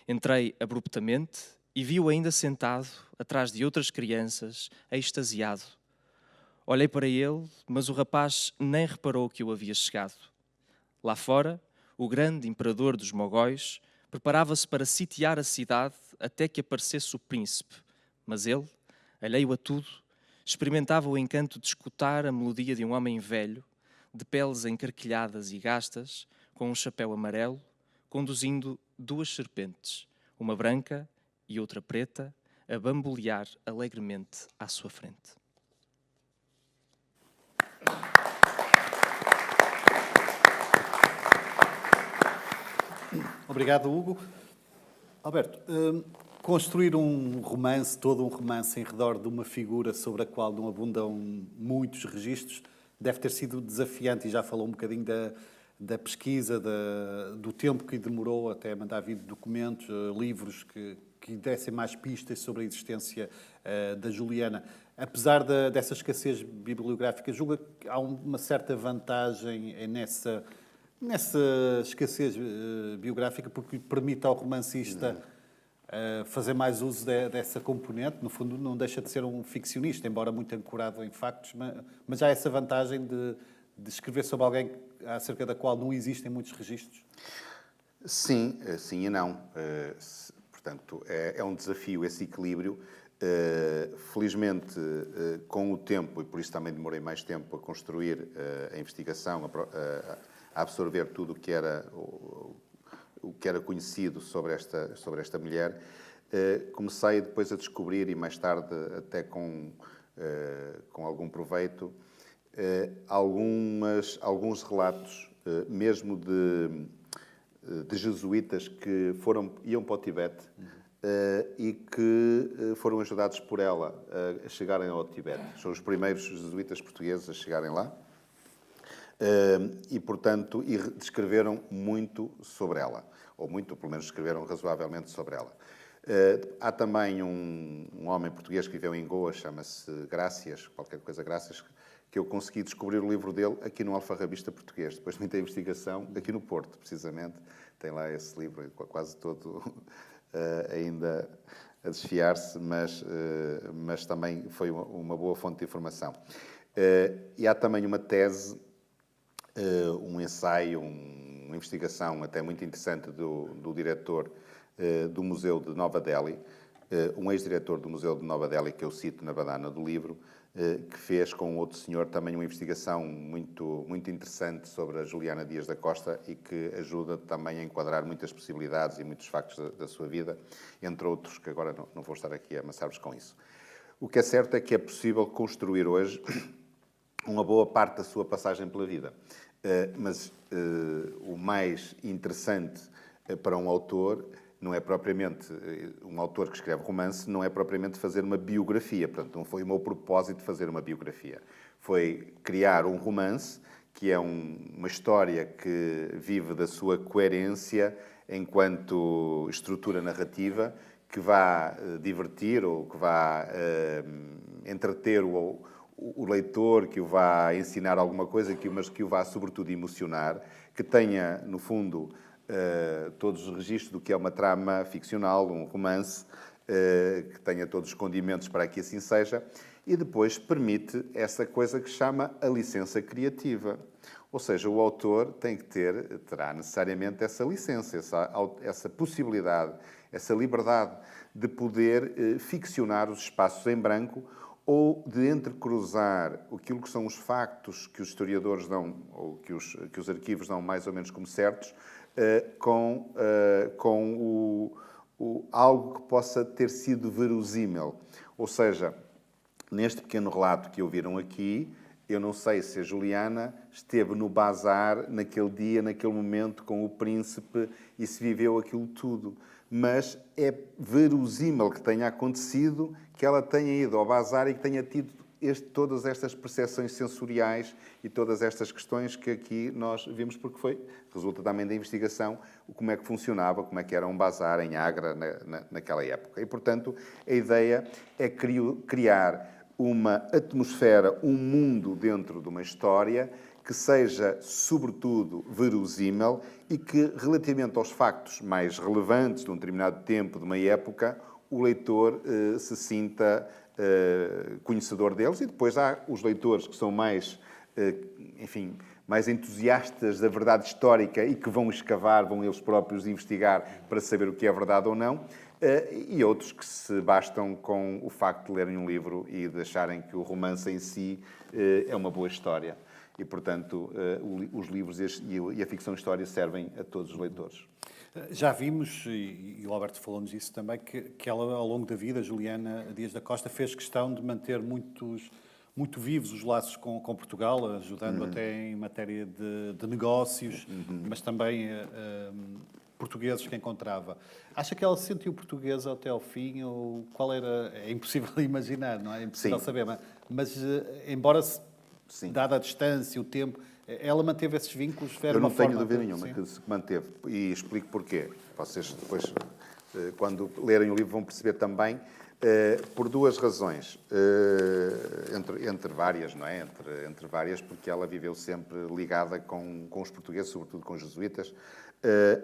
Entrei abruptamente e vi-o ainda sentado, atrás de outras crianças, extasiado. Olhei para ele, mas o rapaz nem reparou que eu havia chegado. Lá fora, o grande imperador dos mogóis preparava-se para sitiar a cidade até que aparecesse o príncipe, mas ele, alheio a tudo, experimentava o encanto de escutar a melodia de um homem velho, de peles encarquilhadas e gastas, com um chapéu amarelo, conduzindo 2 serpentes, uma branca e outra preta, a bambolear alegremente à sua frente. Obrigado, Hugo. Alberto, construir um romance, todo um romance em redor de uma figura sobre a qual não abundam muitos registros, deve ter sido desafiante, e já falou um bocadinho da pesquisa, do tempo que demorou até mandar vir documentos, livros que dessem mais pistas sobre a existência da Juliana. Apesar dessa escassez bibliográfica, julga que há uma certa vantagem nessa escassez biográfica, porque permite ao romancista fazer mais uso dessa componente. No fundo, não deixa de ser um ficcionista, embora muito ancorado em factos, mas há essa vantagem de escrever sobre alguém acerca da qual não existem muitos registros? Sim, sim e não. Portanto, é um desafio esse equilíbrio. Felizmente, com o tempo, e por isso também demorei mais tempo a construir a investigação, a absorver tudo o que era conhecido sobre esta mulher, comecei depois a descobrir, e mais tarde até com algum proveito, alguns relatos, mesmo de jesuítas que iam para o Tibete e que foram ajudados por ela a chegarem ao Tibete. São os primeiros jesuítas portugueses a chegarem lá. E, portanto, descreveram muito sobre ela, ou muito, pelo menos, escreveram razoavelmente sobre ela. Há também um homem português que viveu em Goa, chama-se Gracias, qualquer coisa Gracias, que eu consegui descobrir o livro dele aqui no Alfarrabista Português, depois de muita investigação, aqui no Porto, precisamente. Tem lá esse livro, quase todo ainda a desfiar-se, mas também foi uma boa fonte de informação. E há também uma tese, um ensaio, uma investigação até muito interessante do diretor do Museu de Nova Delhi, um ex-diretor do Museu de Nova Delhi, que eu cito na badana do livro, que fez com outro senhor também uma investigação muito, muito interessante sobre a Juliana Dias da Costa e que ajuda também a enquadrar muitas possibilidades e muitos factos da sua vida, entre outros, que agora não vou estar aqui a amassar-vos com isso. O que é certo é que é possível construir hoje uma boa parte da sua passagem pela vida. Mas o mais interessante para um autor, não é propriamente, um autor que escreve romance, não é propriamente fazer uma biografia. Portanto, não foi o meu propósito fazer uma biografia. Foi criar um romance, que é uma história que vive da sua coerência enquanto estrutura narrativa, que vá divertir ou que vá entreter o leitor, que o vá ensinar alguma coisa, mas que o vá, sobretudo, emocionar, que tenha, no fundo, todos os registros do que é uma trama ficcional, um romance, que tenha todos os condimentos para que assim seja, e depois permite essa coisa que chama a licença criativa. Ou seja, o autor terá necessariamente essa licença, essa possibilidade, essa liberdade de poder ficcionar os espaços em branco ou de entrecruzar aquilo que são os factos que os historiadores dão, ou que os arquivos dão mais ou menos como certos, com algo que possa ter sido verosímil. Ou seja, neste pequeno relato que ouviram aqui, eu não sei se a Juliana esteve no bazar naquele dia, naquele momento, com o príncipe e se viveu aquilo tudo. Mas é verosímil que tenha acontecido, que ela tenha ido ao bazar e que tenha tido todas estas percepções sensoriais e todas estas questões que aqui nós vimos, porque resulta também da investigação, como é que funcionava, como é que era um bazar em Agra naquela época. E, portanto, a ideia é criar uma atmosfera, um mundo dentro de uma história que seja, sobretudo, verosímil e que, relativamente aos factos mais relevantes de um determinado tempo, de uma época, o leitor se sinta conhecedor deles. E depois há os leitores que são mais, mais entusiastas da verdade histórica e que vão escavar, vão eles próprios investigar para saber o que é verdade ou não. E outros que se bastam com o facto de lerem um livro e de acharem que o romance em si é uma boa história. E, portanto, os livros e a ficção história servem a todos os leitores. Já vimos, e o Alberto falou-nos isso também, que ela, ao longo da vida, Juliana Dias da Costa, fez questão de manter muito vivos os laços com Portugal, ajudando até em matéria de negócios, mas também portugueses que encontrava. Acha que ela se sentiu portuguesa até ao fim? Ou qual era? É impossível imaginar, não é? É impossível saber. Mas embora, dada a distância, o tempo, ela manteve esses vínculos? Eu não tenho dúvida nenhuma que se manteve. E explico porquê. Vocês depois, quando lerem o livro, vão perceber também, por duas razões. Entre várias, não é? Entre várias, porque ela viveu sempre ligada com os portugueses, sobretudo com os jesuítas.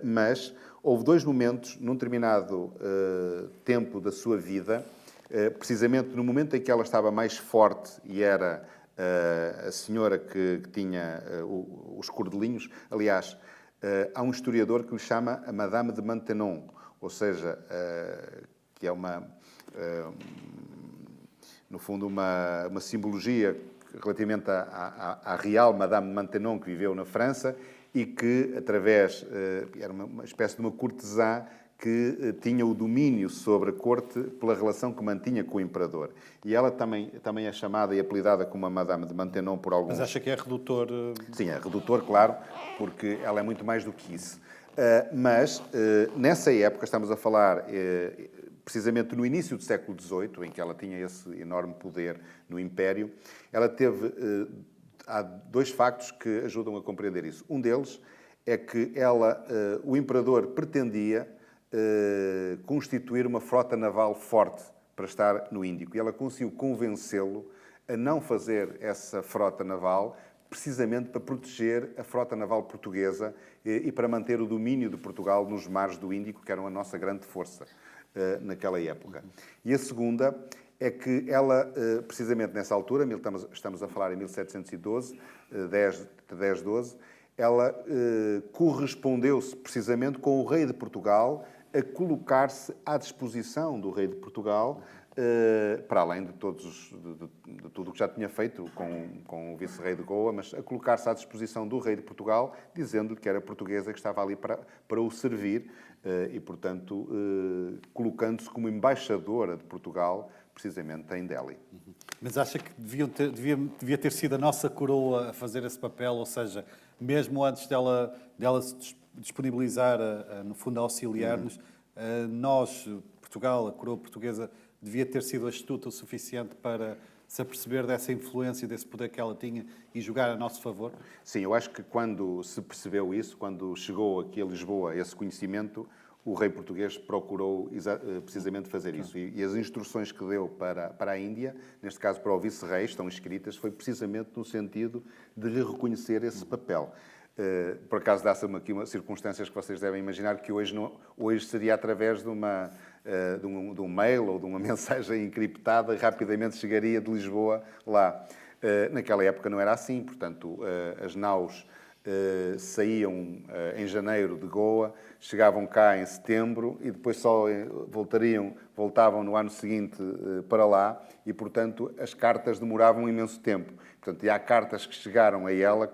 Mas houve dois momentos, num determinado tempo da sua vida, precisamente no momento em que ela estava mais forte e era a senhora que tinha os cordelinhos. Aliás, há um historiador que lhe chama a Madame de Maintenon, ou seja, que é no fundo uma simbologia relativamente à real Madame de Maintenon, que viveu na França e que, era uma espécie de uma cortesã que tinha o domínio sobre a corte pela relação que mantinha com o imperador. E ela também é chamada e apelidada como a Madame de Maintenon por alguns... Mas acha que é redutor? Sim, é redutor, claro, porque ela é muito mais do que isso. Mas, nessa época, estamos a falar precisamente no início do século XVIII, em que ela tinha esse enorme poder no Império, ela teve... Há dois factos que ajudam a compreender isso. Um deles é que o imperador pretendia constituir uma frota naval forte para estar no Índico. E ela conseguiu convencê-lo a não fazer essa frota naval, precisamente para proteger a frota naval portuguesa e para manter o domínio de Portugal nos mares do Índico, que eram a nossa grande força naquela época. E a segunda é que ela, precisamente nessa altura, estamos a falar em 1712, 10-12, ela correspondeu-se precisamente com o rei de Portugal a colocar-se à disposição do rei de Portugal, para além de tudo o que já tinha feito com o vice-rei de Goa, mas a colocar-se à disposição do rei de Portugal, dizendo-lhe que era portuguesa, que estava ali para o servir e, portanto, colocando-se como embaixadora de Portugal, precisamente em Delhi. Mas acha que devia ter sido a nossa coroa a fazer esse papel? Ou seja, mesmo antes dela se disponibilizar, no fundo, a auxiliar-nos. Nós, Portugal, a coroa portuguesa, devia ter sido astuta o suficiente para se aperceber dessa influência, desse poder que ela tinha e jogar a nosso favor? Sim, eu acho que quando se percebeu isso, quando chegou aqui a Lisboa esse conhecimento, o rei português procurou precisamente fazer isso. E as instruções que deu para a Índia, neste caso para o vice-rei, estão escritas, foi precisamente no sentido de lhe reconhecer esse papel. Por acaso dá-se aqui umas circunstâncias que vocês devem imaginar que hoje seria através de um mail ou de uma mensagem encriptada e rapidamente chegaria de Lisboa lá. Naquela época não era assim, portanto, as naus saíam em janeiro de Goa, chegavam cá em setembro e depois só voltavam no ano seguinte para lá e, portanto, as cartas demoravam um imenso tempo. Portanto, e há cartas que chegaram a ela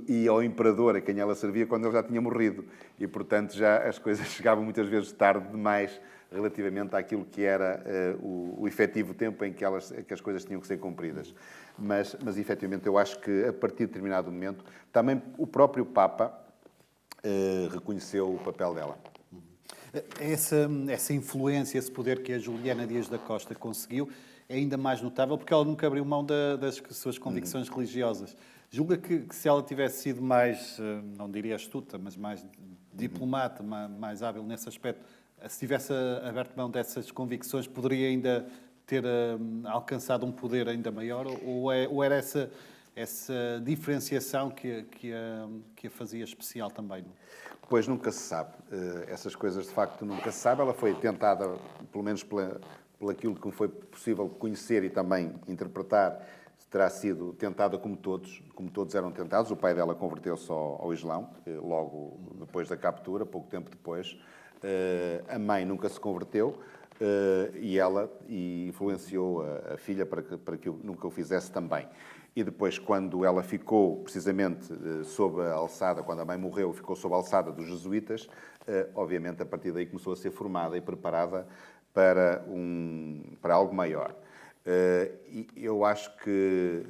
e ao imperador a quem ela servia quando ele já tinha morrido. E, portanto, já as coisas chegavam muitas vezes tarde demais relativamente àquilo que era o efetivo tempo em que as coisas tinham que ser cumpridas. Mas, efetivamente, eu acho que, a partir de determinado momento, também o próprio Papa reconheceu o papel dela. Essa influência, esse poder que a Juliana Dias da Costa conseguiu é ainda mais notável porque ela nunca abriu mão das suas convicções religiosas. Julga que se ela tivesse sido mais, não diria astuta, mas mais diplomata, mais hábil nesse aspecto, se tivesse aberto mão dessas convicções, poderia ainda ter alcançado um poder ainda maior? Ou era essa diferenciação que a fazia especial também? Pois nunca se sabe. Essas coisas, de facto, nunca se sabe. Ela foi tentada, pelo menos pelaquilo que foi possível conhecer e também interpretar, terá sido tentada como todos eram tentados. O pai dela converteu-se ao Islão, logo depois da captura, pouco tempo depois. A mãe nunca se converteu e ela influenciou a filha para que nunca o fizesse também. E depois, quando ela ficou, precisamente, sob a alçada, quando a mãe morreu, ficou sob a alçada dos jesuítas, obviamente, a partir daí começou a ser formada e preparada para algo maior. E eu acho que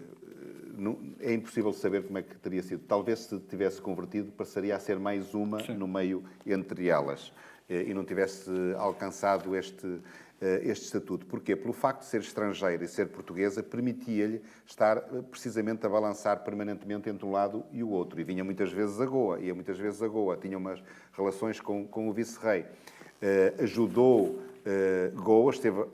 é impossível saber como é que teria sido. Talvez, se tivesse convertido, passaria a ser mais uma no meio entre elas e não tivesse alcançado este estatuto. Porquê? Pelo facto de ser estrangeira e ser portuguesa, permitia-lhe estar precisamente a balançar permanentemente entre um lado e o outro. E vinha muitas vezes a Goa, tinha umas relações com o vice-rei. Ajudou Goa, esteve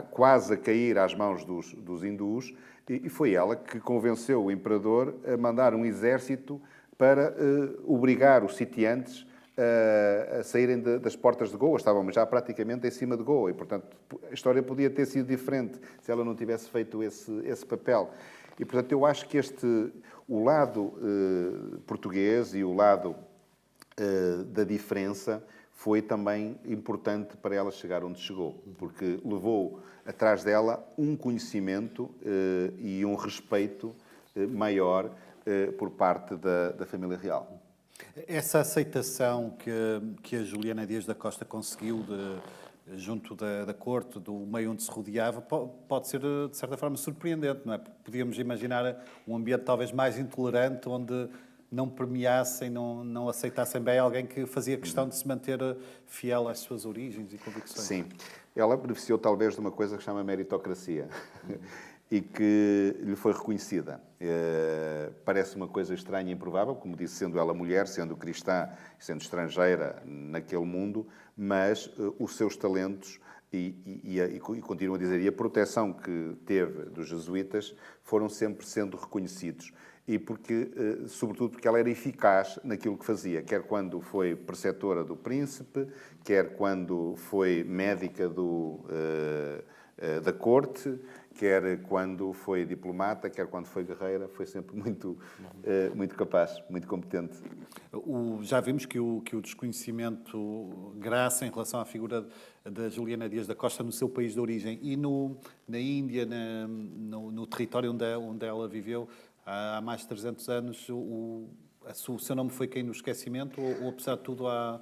quase a cair às mãos dos hindus, e foi ela que convenceu o imperador a mandar um exército para obrigar os sitiantes a saírem das portas de Goa. Estávamos já praticamente em cima de Goa e, portanto, a história podia ter sido diferente se ela não tivesse feito esse papel. E, portanto, eu acho que o lado português e o lado da diferença foi também importante para ela chegar onde chegou, porque levou atrás dela um conhecimento e um respeito maior por parte da família real. Essa aceitação que a Juliana Dias da Costa conseguiu junto da corte, do meio onde se rodeava, pode ser, de certa forma, surpreendente, não é? Podíamos imaginar um ambiente talvez mais intolerante, onde não premiassem, não aceitassem bem alguém que fazia questão de se manter fiel às suas origens e convicções. Sim. Ela beneficiou talvez de uma coisa que se chama meritocracia e que lhe foi reconhecida. Parece uma coisa estranha e improvável, como disse, sendo ela mulher, sendo cristã, sendo estrangeira naquele mundo, mas os seus talentos e continuo a dizer, e a proteção que teve dos jesuítas foram sempre sendo reconhecidos. E sobretudo porque ela era eficaz naquilo que fazia, quer quando foi preceptora do príncipe, quer quando foi médica da corte, quer quando foi diplomata, quer quando foi guerreira, foi sempre muito capaz, muito competente. Já vimos que o desconhecimento graça em relação à figura da Juliana Dias da Costa no seu país de origem e na Índia, no território onde ela viveu, há mais de 300 anos, o seu nome foi caindo no esquecimento ou apesar de tudo, há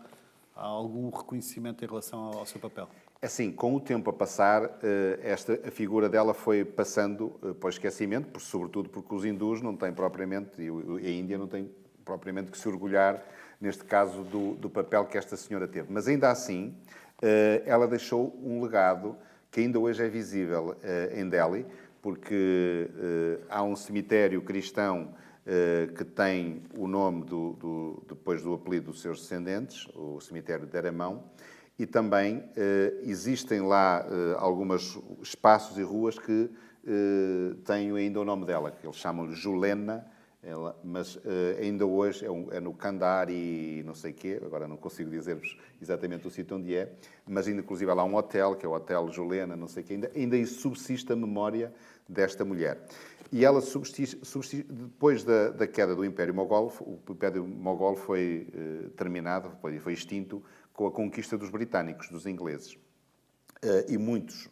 algum reconhecimento em relação ao seu papel? Assim, com o tempo a passar, a figura dela foi passando para o esquecimento, sobretudo porque os hindus não têm propriamente, e a Índia não tem propriamente que se orgulhar, neste caso, do papel que esta senhora teve. Mas ainda assim, ela deixou um legado que ainda hoje é visível em Delhi, porque há um cemitério cristão que tem o nome depois do apelido dos seus descendentes, o cemitério de Aramão, e também existem lá alguns espaços e ruas que têm ainda o nome dela, que eles chamam de Julena, mas ainda hoje é no Kandahar e não sei o quê, agora não consigo dizer-vos exatamente o sítio onde é, mas ainda inclusive há lá um hotel, que é o Hotel Julena, não sei o quê, ainda subsiste a memória desta mulher. E ela depois da queda do Império Mogol, o Império Mogol foi terminado, foi extinto com a conquista dos britânicos, dos ingleses. E muitos,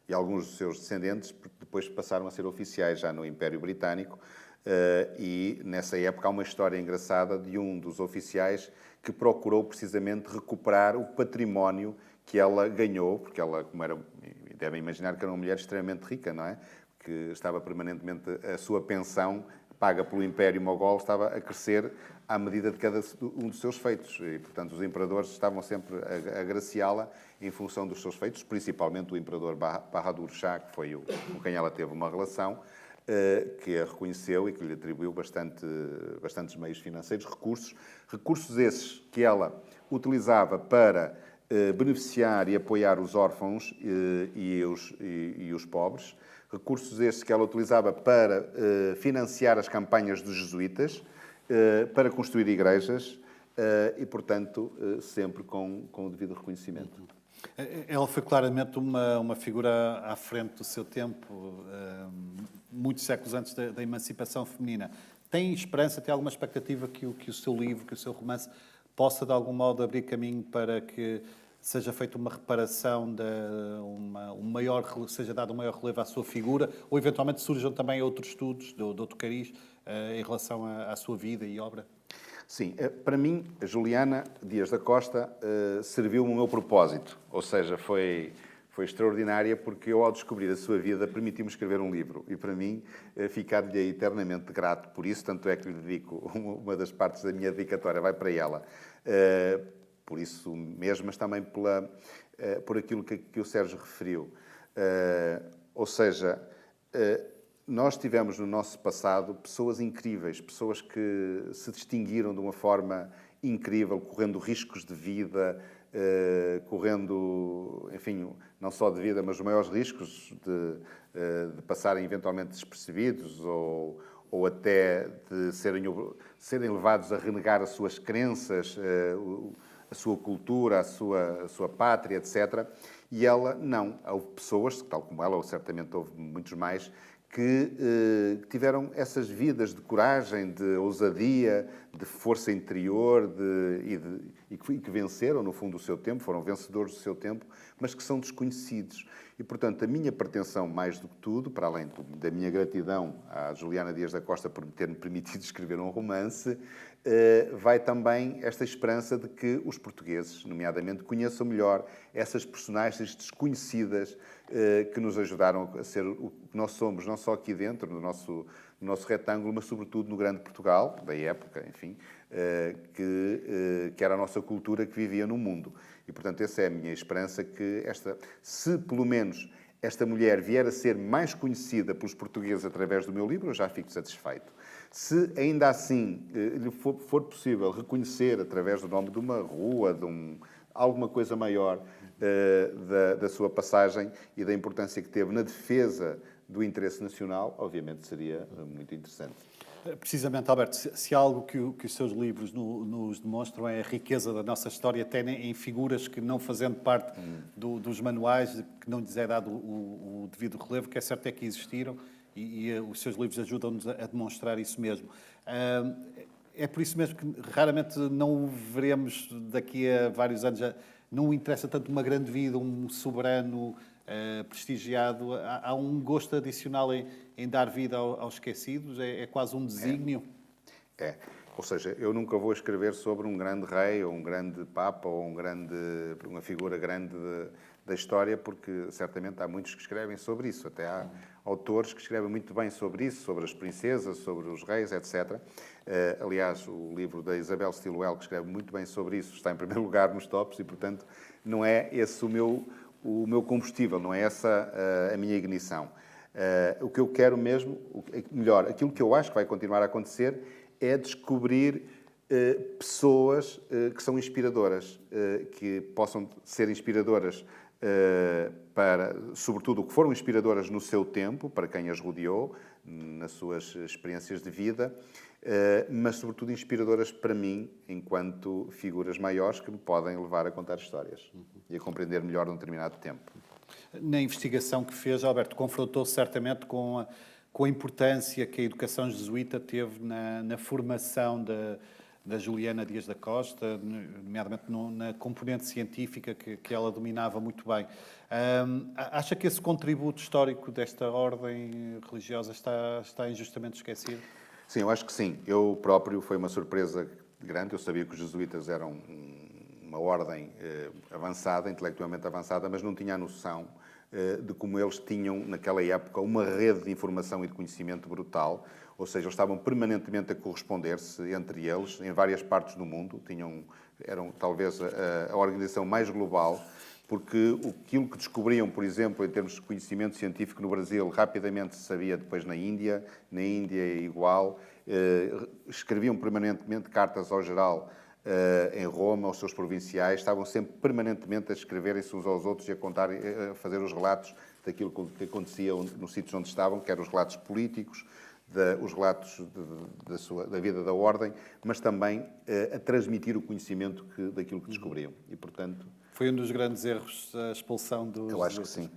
e alguns dos seus descendentes, depois passaram a ser oficiais já no Império Britânico. E nessa época há uma história engraçada de um dos oficiais que procurou precisamente recuperar o património que ela ganhou, porque ela, como era, devem imaginar que era uma mulher extremamente rica, não é? Que estava permanentemente, a sua pensão paga pelo Império Mogol estava a crescer à medida de cada um dos seus feitos. E, portanto, os imperadores estavam sempre a agraciá-la em função dos seus feitos, principalmente o imperador Bahadur Shah, que foi com quem ela teve uma relação, que a reconheceu e que lhe atribuiu bastantes meios financeiros, recursos esses que ela utilizava para beneficiar e apoiar os órfãos e os pobres, recursos estes que ela utilizava para financiar as campanhas dos jesuítas, para construir igrejas e, portanto, sempre com o devido reconhecimento. Ela foi claramente uma figura à frente do seu tempo, muitos séculos antes da emancipação feminina. Tem esperança, tem alguma expectativa que o seu livro, que o seu romance, possa de algum modo abrir caminho para que seja feita uma reparação, seja dado um maior relevo à sua figura, ou eventualmente surjam também outros estudos de outro cariz em relação à sua vida e obra? Sim, para mim, a Juliana Dias da Costa serviu-me o meu propósito, ou seja, foi extraordinária porque eu, ao descobrir a sua vida, permitiu-me escrever um livro e, para mim, ficar-lhe eternamente grato por isso, tanto é que lhe dedico uma das partes da minha dedicatória, vai para ela. Por isso mesmo, mas também por aquilo que o Sérgio referiu. Ou seja, nós tivemos no nosso passado pessoas incríveis, pessoas que se distinguiram de uma forma incrível, correndo riscos de vida, correndo, enfim, não só de vida, mas os maiores riscos de passarem eventualmente despercebidos ou até de serem levados a renegar as suas crenças, a sua cultura, a sua pátria, etc. E ela, não. Houve pessoas, tal como ela, ou certamente houve muitos mais, que tiveram essas vidas de coragem, de ousadia, de força interior e que venceram, no fundo, o seu tempo, foram vencedores do seu tempo, mas que são desconhecidos. E, portanto, a minha pretensão, mais do que tudo, para além da minha gratidão à Juliana Dias da Costa por ter-me permitido escrever um romance, vai também esta esperança de que os portugueses, nomeadamente, conheçam melhor essas personagens desconhecidas que nos ajudaram a ser o que nós somos, não só aqui dentro, no nosso retângulo, mas sobretudo no grande Portugal, da época, enfim, que era a nossa cultura que vivia no mundo. E, portanto, essa é a minha esperança, que se pelo menos esta mulher vier a ser mais conhecida pelos portugueses através do meu livro, eu já fico satisfeito. Se ainda assim lhe for possível reconhecer através do nome de uma rua, alguma coisa maior da sua passagem e da importância que teve na defesa do interesse nacional, obviamente seria muito interessante. Precisamente, Alberto, se há algo que os seus livros nos demonstram é a riqueza da nossa história, até em figuras que, não fazendo parte dos manuais, que não lhes é dado o devido relevo, que é certo é que existiram, e os seus livros ajudam-nos a demonstrar isso mesmo. É por isso mesmo que raramente não o veremos daqui a vários anos. Não interessa tanto uma grande vida, um soberano prestigiado. Há um gosto adicional em dar vida aos esquecidos? É quase um desígnio? Ou seja, eu nunca vou escrever sobre um grande rei, ou um grande papa, ou uma figura grande da história, porque certamente há muitos que escrevem sobre isso. Até há autores que escrevem muito bem sobre isso, sobre as princesas, sobre os reis, etc. Aliás, o livro da Isabel Stilwell, que escreve muito bem sobre isso, está em primeiro lugar nos tops e, portanto, não é esse o meu combustível, não é essa a minha ignição. O que eu quero mesmo, melhor, aquilo que eu acho que vai continuar a acontecer é descobrir pessoas que são inspiradoras, que possam ser inspiradoras sobretudo, que foram inspiradoras no seu tempo, para quem as rodeou, nas suas experiências de vida, mas, sobretudo, inspiradoras para mim, enquanto figuras maiores que me podem levar a contar histórias e a compreender melhor um determinado tempo. Na investigação que fez, Alberto, confrontou-se certamente com a importância que a educação jesuíta teve na formação da Juliana Dias da Costa, nomeadamente na componente científica que ela dominava muito bem. Acha que esse contributo histórico desta ordem religiosa está injustamente esquecido? Sim, eu acho que sim. Eu próprio, foi uma surpresa grande. Eu sabia que os jesuítas eram uma ordem avançada, intelectualmente avançada, mas não tinha a noção de como eles tinham, naquela época, uma rede de informação e de conhecimento brutal. Ou seja, eles estavam permanentemente a corresponder-se entre eles, em várias partes do mundo. Eram talvez a organização mais global, porque aquilo que descobriam, por exemplo, em termos de conhecimento científico no Brasil, rapidamente se sabia depois na Índia é igual. Escreviam permanentemente cartas ao geral em Roma, aos seus provinciais, estavam sempre permanentemente a escreverem-se uns aos outros e a fazer os relatos daquilo que acontecia nos sítios onde estavam, que eram os relatos políticos, os relatos da vida da ordem, mas também a transmitir o conhecimento daquilo que descobriam. E, portanto... Foi um dos grandes erros a expulsão dos Eu acho que sim.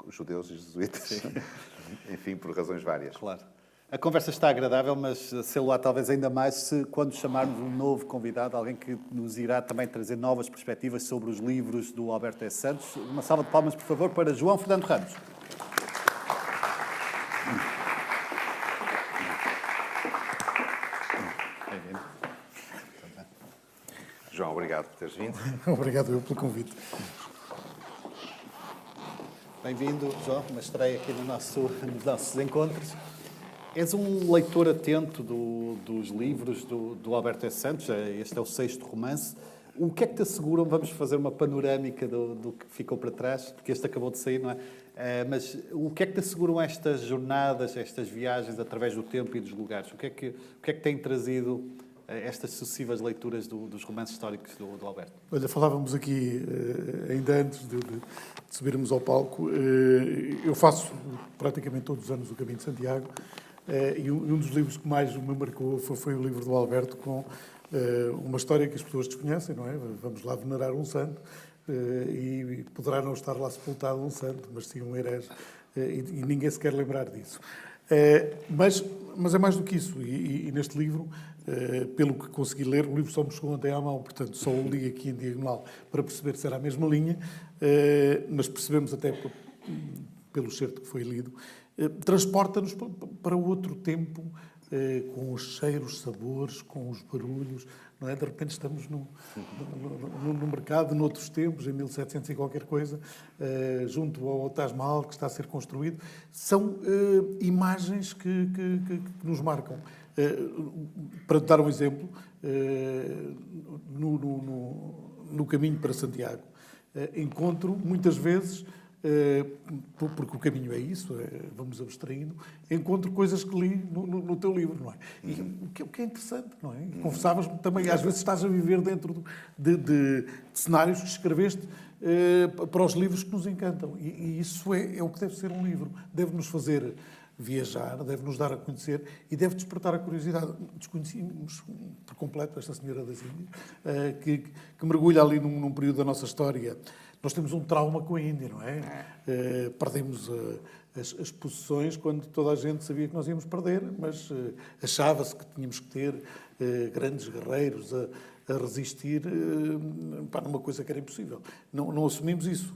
Os judeus e os jesuítas. Enfim, por razões várias. Claro. A conversa está agradável, mas sei-lo-á talvez ainda mais se quando chamarmos um novo convidado, alguém que nos irá também trazer novas perspectivas sobre os livros do Alberto S. Santos. Uma salva de palmas, por favor, para João Fernando Ramos. Bem-vindo. João, obrigado por teres vindo. Obrigado eu pelo convite. Bem-vindo, João, uma estreia aqui nos nossos encontros. És um leitor atento dos livros do Alberto S. Santos, este é o 6º romance. O que é que te asseguram? Vamos fazer uma panorâmica do que ficou para trás, porque este acabou de sair, não é? Mas o que é que te asseguram estas jornadas, estas viagens através do tempo e dos lugares? O que é que tem trazido estas sucessivas leituras dos romances históricos do Alberto? Olha, falávamos aqui, ainda antes de subirmos ao palco, eu faço praticamente todos os anos o Caminho de Santiago, e um dos livros que mais me marcou foi o livro do Alberto, com uma história que as pessoas desconhecem, não é? Vamos lá venerar um santo, e poderá não estar lá sepultado um santo, mas sim um herege, e ninguém se quer lembrar disso. Mas é mais do que isso, e neste livro, pelo que consegui ler, o livro só me chegou ontem à mão, portanto só o li aqui em diagonal para perceber se era a mesma linha, mas percebemos até pelo certo que foi lido, transporta-nos para outro tempo, com os cheiros, sabores, com os barulhos, não é? De repente estamos no mercado, noutros tempos, em 1700 e qualquer coisa, junto ao Taj Mahal que está a ser construído. São imagens que nos marcam. Para te dar um exemplo, no caminho para Santiago, encontro muitas vezes, porque o caminho é isso, vamos abstraindo, encontro coisas que li no teu livro, não é? E o que é interessante, não é? E confessavas-me também, às vezes estás a viver dentro de cenários que escreveste para os livros que nos encantam. E isso é o que deve ser um livro. Deve-nos fazer viajar, deve-nos dar a conhecer e deve despertar a curiosidade. Desconhecíamos por completo esta senhora das Índias, que mergulha ali num período da nossa história. Nós temos um trauma com a Índia, não é? Perdemos as possessões quando toda a gente sabia que nós íamos perder, mas achava-se que tínhamos que ter grandes guerreiros a resistir para uma coisa que era impossível. Não assumimos isso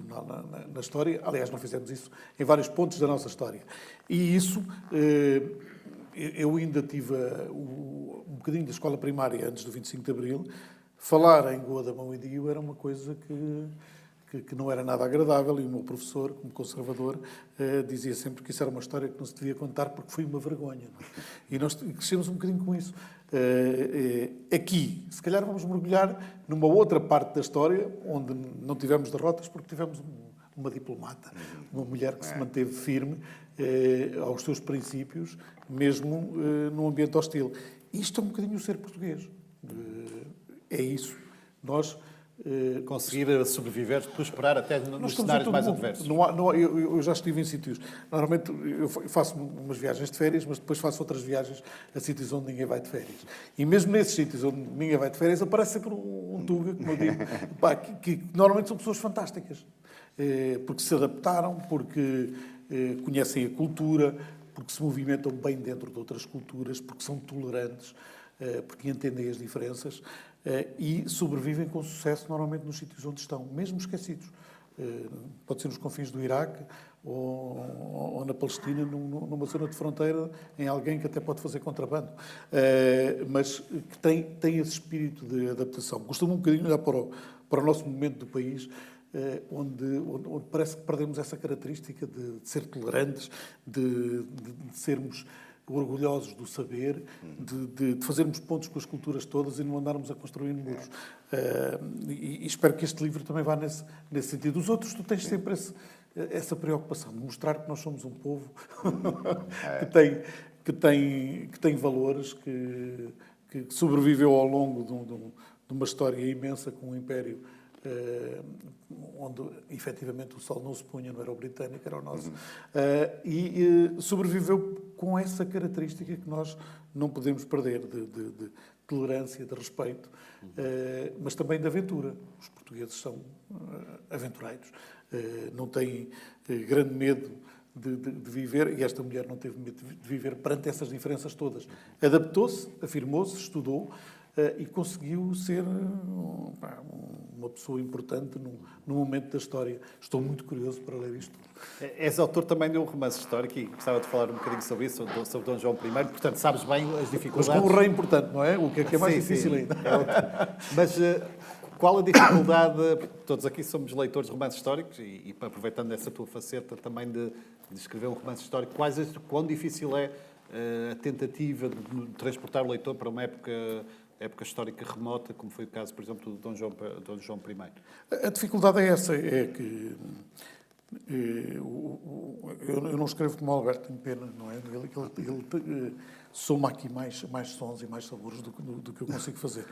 na história. Aliás, não fizemos isso em vários pontos da nossa história. E isso eu ainda tive um bocadinho da escola primária antes do 25 de Abril. Falar em Goa da Mão e Dio era uma coisa que não era nada agradável, e o meu professor, como conservador, dizia sempre que isso era uma história que não se devia contar porque foi uma vergonha. Não é? E nós crescemos um bocadinho com isso. Aqui, se calhar vamos mergulhar numa outra parte da história onde não tivemos derrotas porque tivemos uma diplomata, uma mulher que se manteve firme aos seus princípios, mesmo num ambiente hostil. Isto é um bocadinho o ser português. É isso. Nós conseguir sobreviver, prosperar até nos cenários mais adversos. Eu já estive em sítios. Normalmente eu faço umas viagens de férias, mas depois faço outras viagens a sítios onde ninguém vai de férias. E mesmo nesses sítios onde ninguém vai de férias, aparece sempre um Tuga, como eu digo, que normalmente são pessoas fantásticas. Porque se adaptaram, porque conhecem a cultura, porque se movimentam bem dentro de outras culturas, porque são tolerantes, porque entendem as diferenças e sobrevivem com sucesso normalmente nos sítios onde estão, mesmo esquecidos. Pode ser nos confins do Iraque ou na Palestina, numa zona de fronteira, em alguém que até pode fazer contrabando, mas que tem esse espírito de adaptação. Costumo um bocadinho olhar para o nosso momento do país, onde parece que perdemos essa característica de ser tolerantes, de sermos orgulhosos do saber, de fazermos pontos com as culturas todas e não andarmos a construir muros. E espero que este livro também vá nesse sentido. Os outros, tu tens sempre essa preocupação de mostrar que nós somos um povo que tem valores, que sobreviveu ao longo de uma história imensa com um império onde efetivamente o sol não se punha, não era o britânico, era o nosso, e sobreviveu com essa característica que nós não podemos perder, de tolerância, de respeito, mas também de aventura. Os portugueses são aventureiros, não têm grande medo de viver, e esta mulher não teve medo de viver perante essas diferenças todas. Adaptou-se, afirmou-se, estudou, e conseguiu ser uma pessoa importante num momento da história. Estou muito curioso para ler isto. És autor também de um romance histórico e gostava de falar um bocadinho sobre isso, sobre Dom João I. Portanto, sabes bem as dificuldades. Mas com um rei importante, não é? O que é mais difícil ainda. Mas qual a dificuldade? Todos aqui somos leitores de romances históricos e aproveitando essa tua faceta também de escrever um romance histórico, quão difícil é a tentativa de transportar o leitor para uma época histórica remota, como foi o caso, por exemplo, de Dom João I? A dificuldade é essa, é que eu não escrevo como o Alberto, tenho pena, não é? Ele soma aqui mais sons e mais sabores do que eu consigo fazer.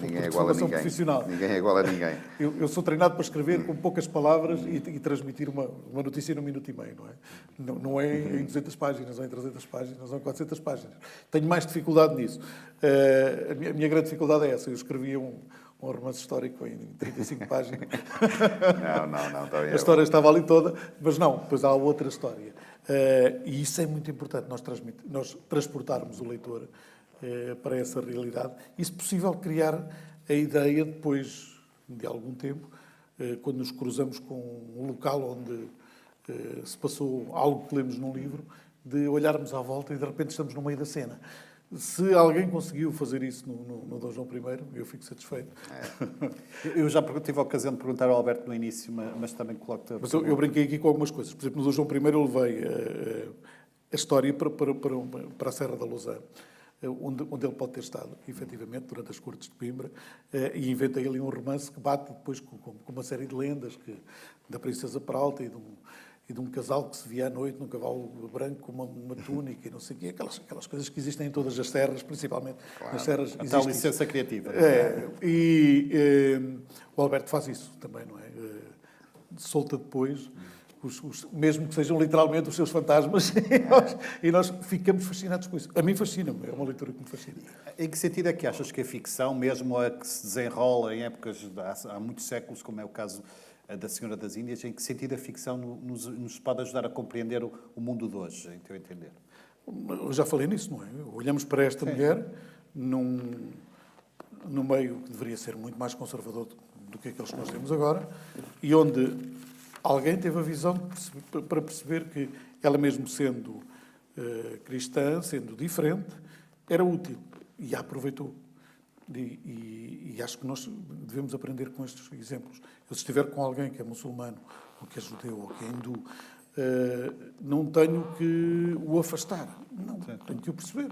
Ninguém é igual a ninguém. Profissional. Ninguém é igual a ninguém. Eu sou treinado para escrever com poucas palavras e transmitir uma notícia num minuto e meio, não é? Não é em 200 páginas, ou em 300 páginas, ou em 400 páginas. Tenho mais dificuldade nisso. A minha grande dificuldade é essa. Eu escrevia um romance histórico em 35 páginas. Não. A história estava ali toda, mas não, depois há outra história. E isso é muito importante, nós transportarmos o leitor para essa realidade. E, se possível, criar a ideia, depois de algum tempo, quando nos cruzamos com um local onde se passou algo que lemos num livro, de olharmos à volta e, de repente, estamos no meio da cena. Se alguém conseguiu fazer isso no Dom João I, eu fico satisfeito. Eu já tive a ocasião de perguntar ao Alberto no início, mas também coloco-te... Mas eu brinquei aqui com algumas coisas. Por exemplo, no Dom João I eu levei a história para a Serra da Lousã, onde ele pode ter estado, efetivamente, durante as cortes de Coimbra, e inventei ali um romance que bate depois com uma série de lendas da Princesa Peralta e de um casal que se via à noite num cavalo branco com uma túnica e não sei o quê, aquelas coisas que existem em todas as serras, principalmente nas serras. A tal licença criativa. O Alberto faz isso também, não é? Solta depois, mesmo que sejam literalmente os seus fantasmas, e nós ficamos fascinados com isso. A mim fascina-me, é uma leitura que me fascina. Em que sentido é que achas que a ficção, mesmo a que se desenrola em épocas há muitos séculos, como é o caso da Senhora das Índias, em que sentido a ficção nos pode ajudar a compreender o mundo de hoje, em teu entender? Eu já falei nisso, não é? Olhamos para esta mulher num meio que deveria ser muito mais conservador do que aqueles que nós temos agora, e onde alguém teve a visão para perceber que ela, mesmo sendo cristã, sendo diferente, era útil e a aproveitou. E acho que nós devemos aprender com estes exemplos. Eu, se estiver com alguém que é muçulmano, ou que é judeu, ou que é hindu, não tenho que o afastar. Não, tenho que o perceber.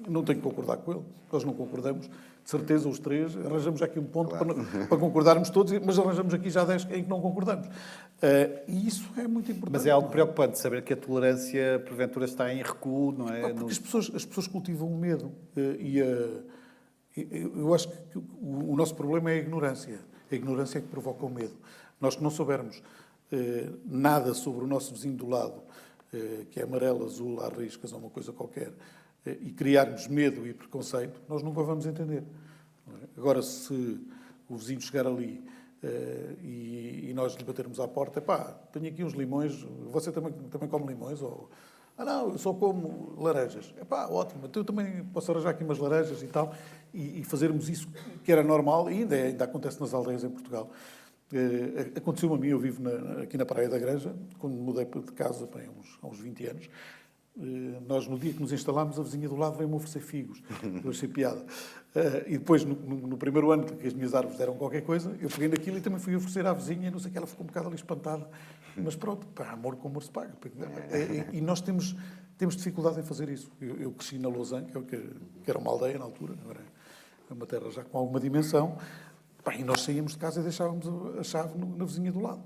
Não tenho que concordar com ele. Nós não concordamos. De certeza, os três, arranjamos já aqui um ponto para concordarmos todos, mas arranjamos aqui já 10 em que não concordamos. E isso é muito importante. Mas é algo preocupante saber que a tolerância, porventura, está em recuo, não é? Porque as pessoas cultivam o medo. Eu acho que o nosso problema é a ignorância. A ignorância é que provoca o medo. Nós que não soubermos nada sobre o nosso vizinho do lado, que é amarelo, azul, há riscas ou uma coisa qualquer, e criarmos medo e preconceito, nós nunca vamos entender. Agora, se o vizinho chegar ali e nós lhe batermos à porta, tenho aqui uns limões, você também come limões? Ou, não, eu só como laranjas. Ótimo, então eu também posso arranjar aqui umas laranjas e tal, e fazermos isso que era normal, e ainda acontece nas aldeias em Portugal. Aconteceu-me a mim, eu vivo aqui na Praia da Granja, quando me mudei de casa há uns 20 anos. Nós, no dia que nos instalámos, a vizinha do lado veio-me oferecer figos. Eu achei piada. E depois, no primeiro ano que as minhas árvores deram qualquer coisa, eu peguei naquilo e também fui oferecer à vizinha, e não sei o que, ela ficou um bocado ali espantada. Mas pronto, amor com amor se paga. E nós temos dificuldade em fazer isso. Eu cresci na Lausanne, que era uma aldeia na altura, agora é uma terra já com alguma dimensão, e nós saíamos de casa e deixávamos a chave na vizinha do lado.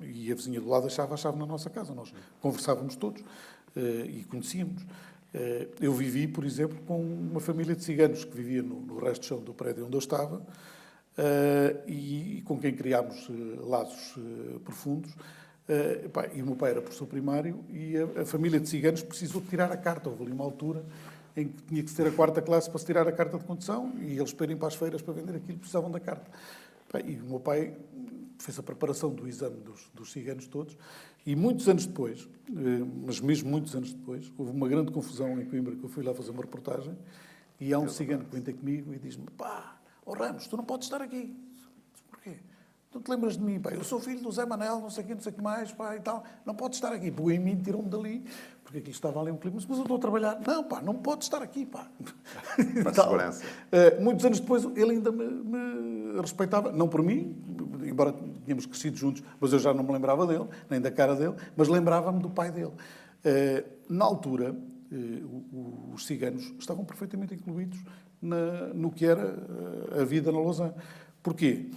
E a vizinha do lado deixava a chave na nossa casa. Nós conversávamos todos e conhecíamos. Eu vivi, por exemplo, com uma família de ciganos que vivia no resto do chão do prédio onde eu estava e com quem criámos laços profundos. E o meu pai era professor primário e a família de ciganos precisou de tirar a carta. Houve ali uma altura em que tinha que ser a 4ª classe para se tirar a carta de condução e eles para irem para as feiras para vender aquilo precisavam da carta. E o meu pai fez a preparação do exame dos ciganos todos e muitos anos depois, mas mesmo muitos anos depois, houve uma grande confusão em Coimbra, que eu fui lá fazer uma reportagem e há um cigano que vem ter comigo e diz-me: Ramos, tu não podes estar aqui. Porquê? Tu te lembras de mim, eu sou filho do Zé Manel, não sei o que mais, e tal, não podes estar aqui. Pegou em mim, tirou-me dali, porque aqui estava ali um clima, mas eu estou a trabalhar. Não, não podes estar aqui, Para segurança. Muitos anos depois, ele ainda me respeitava, não por mim, embora tínhamos crescido juntos, mas eu já não me lembrava dele, nem da cara dele, mas lembrava-me do pai dele. Na altura, os ciganos estavam perfeitamente incluídos no que era a vida na Lausanne. Porquê?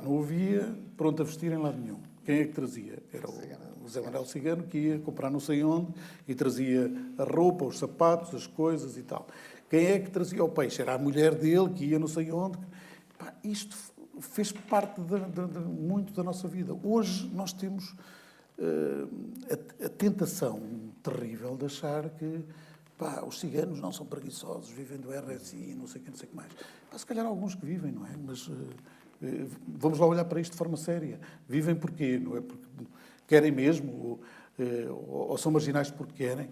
Não havia pronto a vestir em lado nenhum. Quem é que trazia? Era o Zé Manuel Cigano, que ia comprar não sei onde e trazia a roupa, os sapatos, as coisas e tal. Quem é que trazia o peixe? Era a mulher dele, que ia não sei onde. Isto fez parte muito da nossa vida. Hoje nós temos a tentação terrível de achar que os ciganos não são preguiçosos, vivem do RSI, não sei o que mais. Se calhar alguns que vivem, não é? Mas vamos lá olhar para isto de forma séria. Vivem porquê? Não é porque querem mesmo ou são marginais porque querem.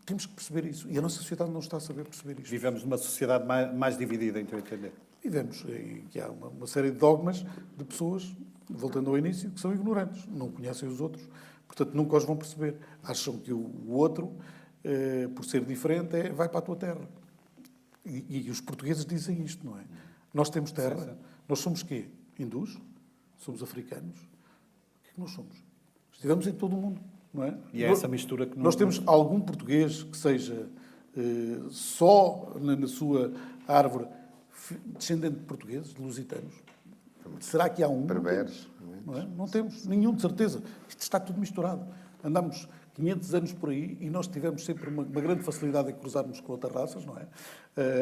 Temos que perceber isso. E a nossa sociedade não está a saber perceber isto. Vivemos numa sociedade mais dividida, então, entender. Vivemos em que há uma série de dogmas de pessoas, voltando ao início, que são ignorantes, não conhecem os outros, portanto nunca os vão perceber. Acham que o outro, por ser diferente, vai para a tua terra. E os portugueses dizem isto, não é? Nós temos terra, sim. Nós somos quê? Hindus? Somos africanos? O que é que nós somos? Estivemos em todo o mundo, não é? E é essa mistura que nós temos algum português que seja só na sua árvore descendente de portugueses, de lusitanos? Será que há um? Berberes? Não é? Não temos nenhum, de certeza. Isto está tudo misturado. Andamos 500 anos por aí e nós tivemos sempre uma grande facilidade em cruzarmos com outras raças, não é?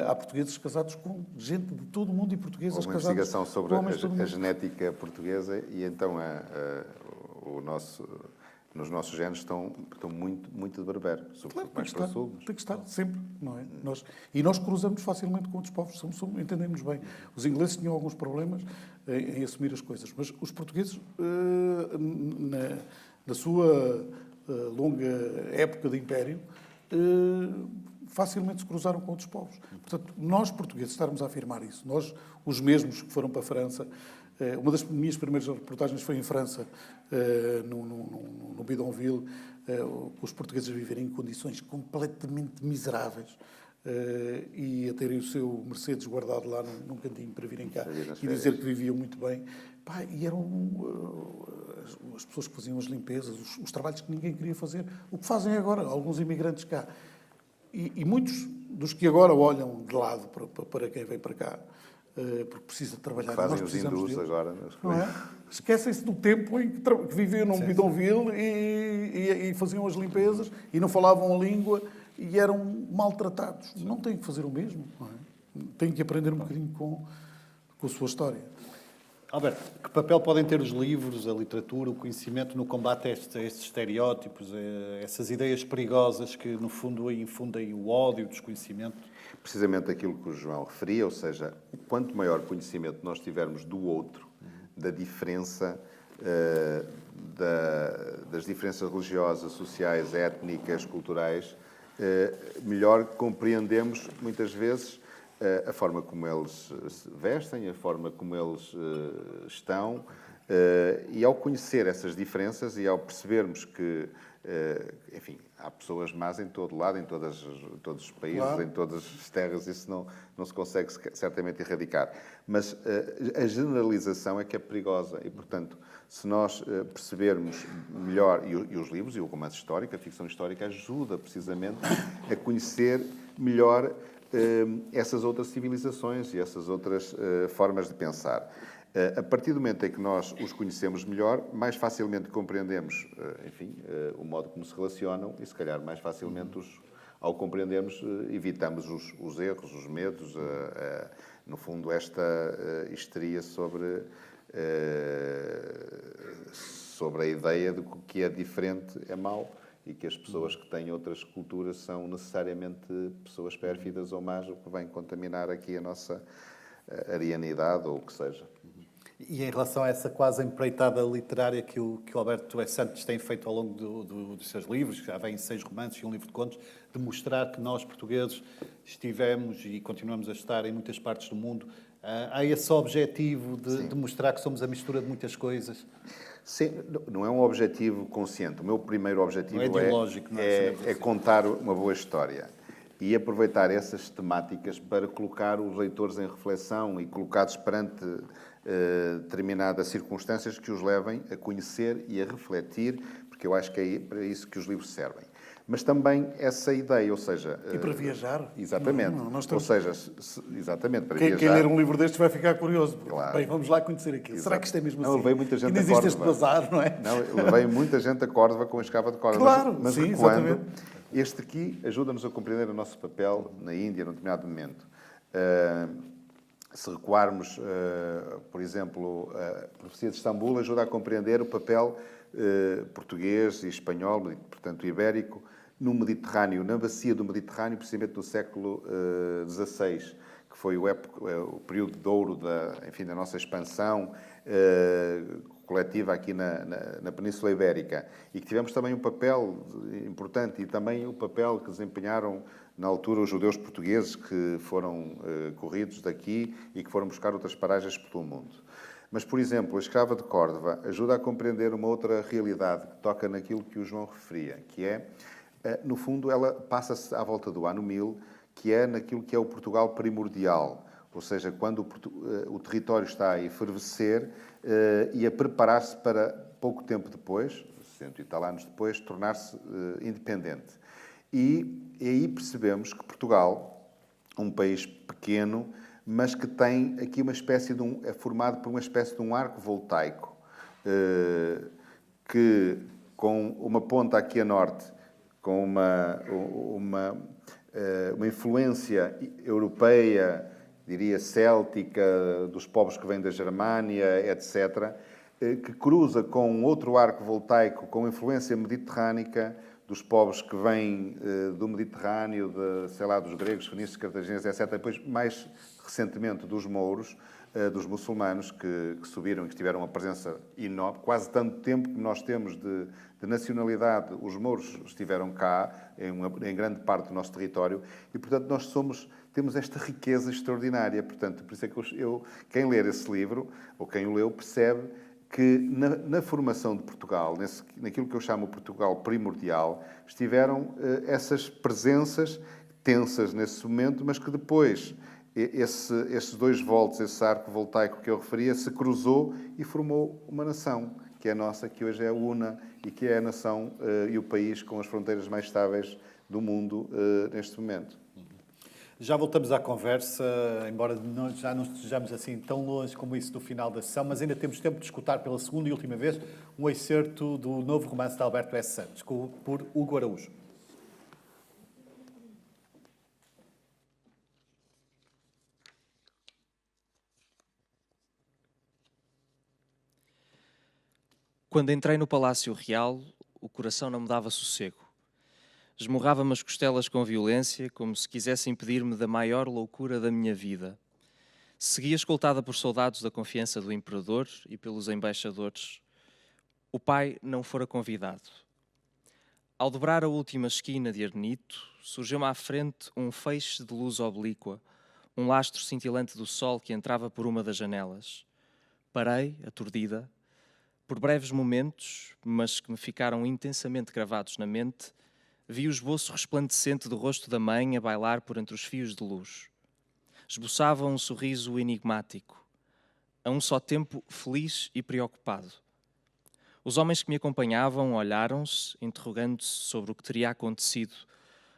Há portugueses casados com gente de todo o mundo e portuguesas casados com homens. Houve uma investigação sobre a genética portuguesa e então nos nossos genes estão muito de berbere, sobretudo mais para o sul. Tem que estar, sempre, não é? Nós cruzamos facilmente com outros povos, entendemos bem. Os ingleses tinham alguns problemas em assumir as coisas, mas os portugueses, na sua longa época de império, facilmente se cruzaram com outros povos. Portanto, nós portugueses estarmos a afirmar isso, nós, os mesmos que foram para a França, Uma das minhas primeiras reportagens foi em França, no Bidonville, os portugueses a viverem em condições completamente miseráveis e a terem o seu Mercedes guardado lá num cantinho para virem cá e dizer que viviam muito bem. Pá, e eram as pessoas que faziam as limpezas, os trabalhos que ninguém queria fazer, o que fazem agora alguns imigrantes cá. E muitos dos que agora olham de lado para quem vem para cá, porque precisa de trabalhar. Fazem os hindus agora. Não é? Esquecem-se do tempo em que viviam num Bidonville e faziam as limpezas e não falavam a língua e eram maltratados. Sim. Não têm que fazer o mesmo. Não é? Têm que aprender um bocadinho com a sua história. Alberto, que papel podem ter os livros, a literatura, o conhecimento no combate a estes estereótipos, a essas ideias perigosas que, no fundo, infundem o ódio, o desconhecimento? Precisamente aquilo que o João referia, ou seja, quanto maior conhecimento nós tivermos do outro, da diferença, das diferenças religiosas, sociais, étnicas, culturais, melhor compreendemos, muitas vezes, a forma como eles se vestem, a forma como eles estão, e ao conhecer essas diferenças e ao percebermos que, enfim, há pessoas más em todo lado, em todos os países, claro, em todas as terras, isso não se consegue certamente erradicar. Mas a generalização é que é perigosa e, portanto, se nós percebermos melhor, e os livros, e o romance histórico, a ficção histórica, ajuda precisamente a conhecer melhor essas outras civilizações e essas outras formas de pensar. A partir do momento em que nós os conhecemos melhor, mais facilmente compreendemos, enfim, o modo como se relacionam e, se calhar, mais facilmente, ao compreendermos, evitamos os erros, os medos, no fundo, esta histeria sobre a ideia de que o que é diferente é mau e que as pessoas que têm outras culturas são necessariamente pessoas pérfidas ou más, o que vem contaminar aqui a nossa arianidade ou o que seja. E em relação a essa quase empreitada literária que o Alberto S. Santos tem feito ao longo dos seus livros, já vem 6 romances e um livro de contos, de mostrar que nós, portugueses, estivemos e continuamos a estar em muitas partes do mundo, há esse objetivo de mostrar que somos a mistura de muitas coisas? Sim, não é um objetivo consciente. O meu primeiro objetivo é contar uma boa história e aproveitar essas temáticas para colocar os leitores em reflexão e colocar-los perante determinadas circunstâncias que os levem a conhecer e a refletir, porque eu acho que é para isso que os livros servem. Mas também essa ideia, ou seja... E para viajar. Exatamente. Ou seja, exatamente, para viajar... Quem ler um livro destes vai ficar curioso. Claro. Bem, vamos lá conhecer aquilo. Exato. Será que isto é mesmo assim? Não, levei muita gente ainda existe este bazar, não é? Não, levei muita gente a Córdoba com a escava de Córdoba. Claro, mas sim, recuando, exatamente. este aqui ajuda-nos a compreender o nosso papel na Índia, num determinado momento. Se recuarmos, por exemplo, a profecia de Istambul ajuda a compreender o papel português e espanhol, portanto ibérico, no Mediterrâneo, na bacia do Mediterrâneo, precisamente no século XVI, que foi o período de ouro da nossa expansão coletiva aqui na Península Ibérica, e que tivemos também um papel importante e também o papel que desempenharam na altura os judeus portugueses que foram corridos daqui e que foram buscar outras paragens pelo mundo. Mas, por exemplo, a escrava de Córdoba ajuda a compreender uma outra realidade que toca naquilo que o João referia, que é, no fundo, ela passa-se à volta do ano 1000, que é naquilo que é o Portugal primordial, ou seja, quando o território está a efervescer e a preparar-se para, pouco tempo depois, 100 e tal anos depois, tornar-se independente. E aí percebemos que Portugal, um país pequeno, mas que tem aqui uma espécie é formado por uma espécie de um arco voltaico, que com uma ponta aqui a norte, com uma influência europeia, diria céltica, dos povos que vêm da Germânia, etc., que cruza com outro arco voltaico com influência mediterrânica, dos povos que vêm do Mediterrâneo, dos gregos, fenícios, cartagineses, etc. Depois, mais recentemente, dos mouros, dos muçulmanos, que subiram e que tiveram uma presença enorme. Quase tanto tempo que nós temos de nacionalidade, os mouros estiveram cá, em grande parte do nosso território, e, portanto, nós somos temos esta riqueza extraordinária. Portanto, por isso é que quem ler esse livro, ou quem o leu, percebe que na formação de Portugal, naquilo que eu chamo o Portugal primordial, estiveram essas presenças tensas nesse momento, mas que depois esses 2 voltos, esse arco voltaico que eu referia, se cruzou e formou uma nação, que é a nossa, que hoje é una e que é a nação e o país com as fronteiras mais estáveis do mundo neste momento. Já voltamos à conversa, embora já não estejamos assim tão longe como isso do final da sessão, mas ainda temos tempo de escutar pela segunda e última vez um excerto do novo romance de Alberto S. Santos, por Hugo Araújo. Quando entrei no Palácio Real, o coração não me dava sossego. Esmurrava-me as costelas com violência, como se quisesse impedir-me da maior loucura da minha vida. Seguia escoltada por soldados da confiança do imperador e pelos embaixadores. O pai não fora convidado. Ao dobrar a última esquina de Arnito, surgiu-me à frente um feixe de luz oblíqua, um lastro cintilante do sol que entrava por uma das janelas. Parei, aturdida. Por breves momentos, mas que me ficaram intensamente gravados na mente, vi o esboço resplandecente do rosto da mãe a bailar por entre os fios de luz. Esboçava um sorriso enigmático, a um só tempo feliz e preocupado. Os homens que me acompanhavam olharam-se, interrogando-se sobre o que teria acontecido.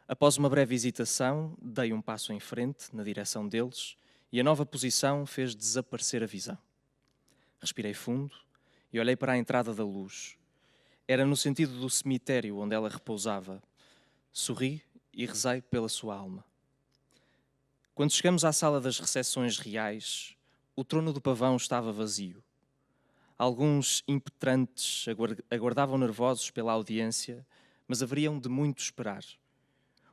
Após uma breve hesitação, dei um passo em frente, na direção deles, e a nova posição fez desaparecer a visão. Respirei fundo e olhei para a entrada da luz. Era no sentido do cemitério onde ela repousava. Sorri e rezei pela sua alma. Quando chegamos à sala das recepções reais, o trono do pavão estava vazio. Alguns impetrantes aguardavam nervosos pela audiência, mas haveriam de muito esperar.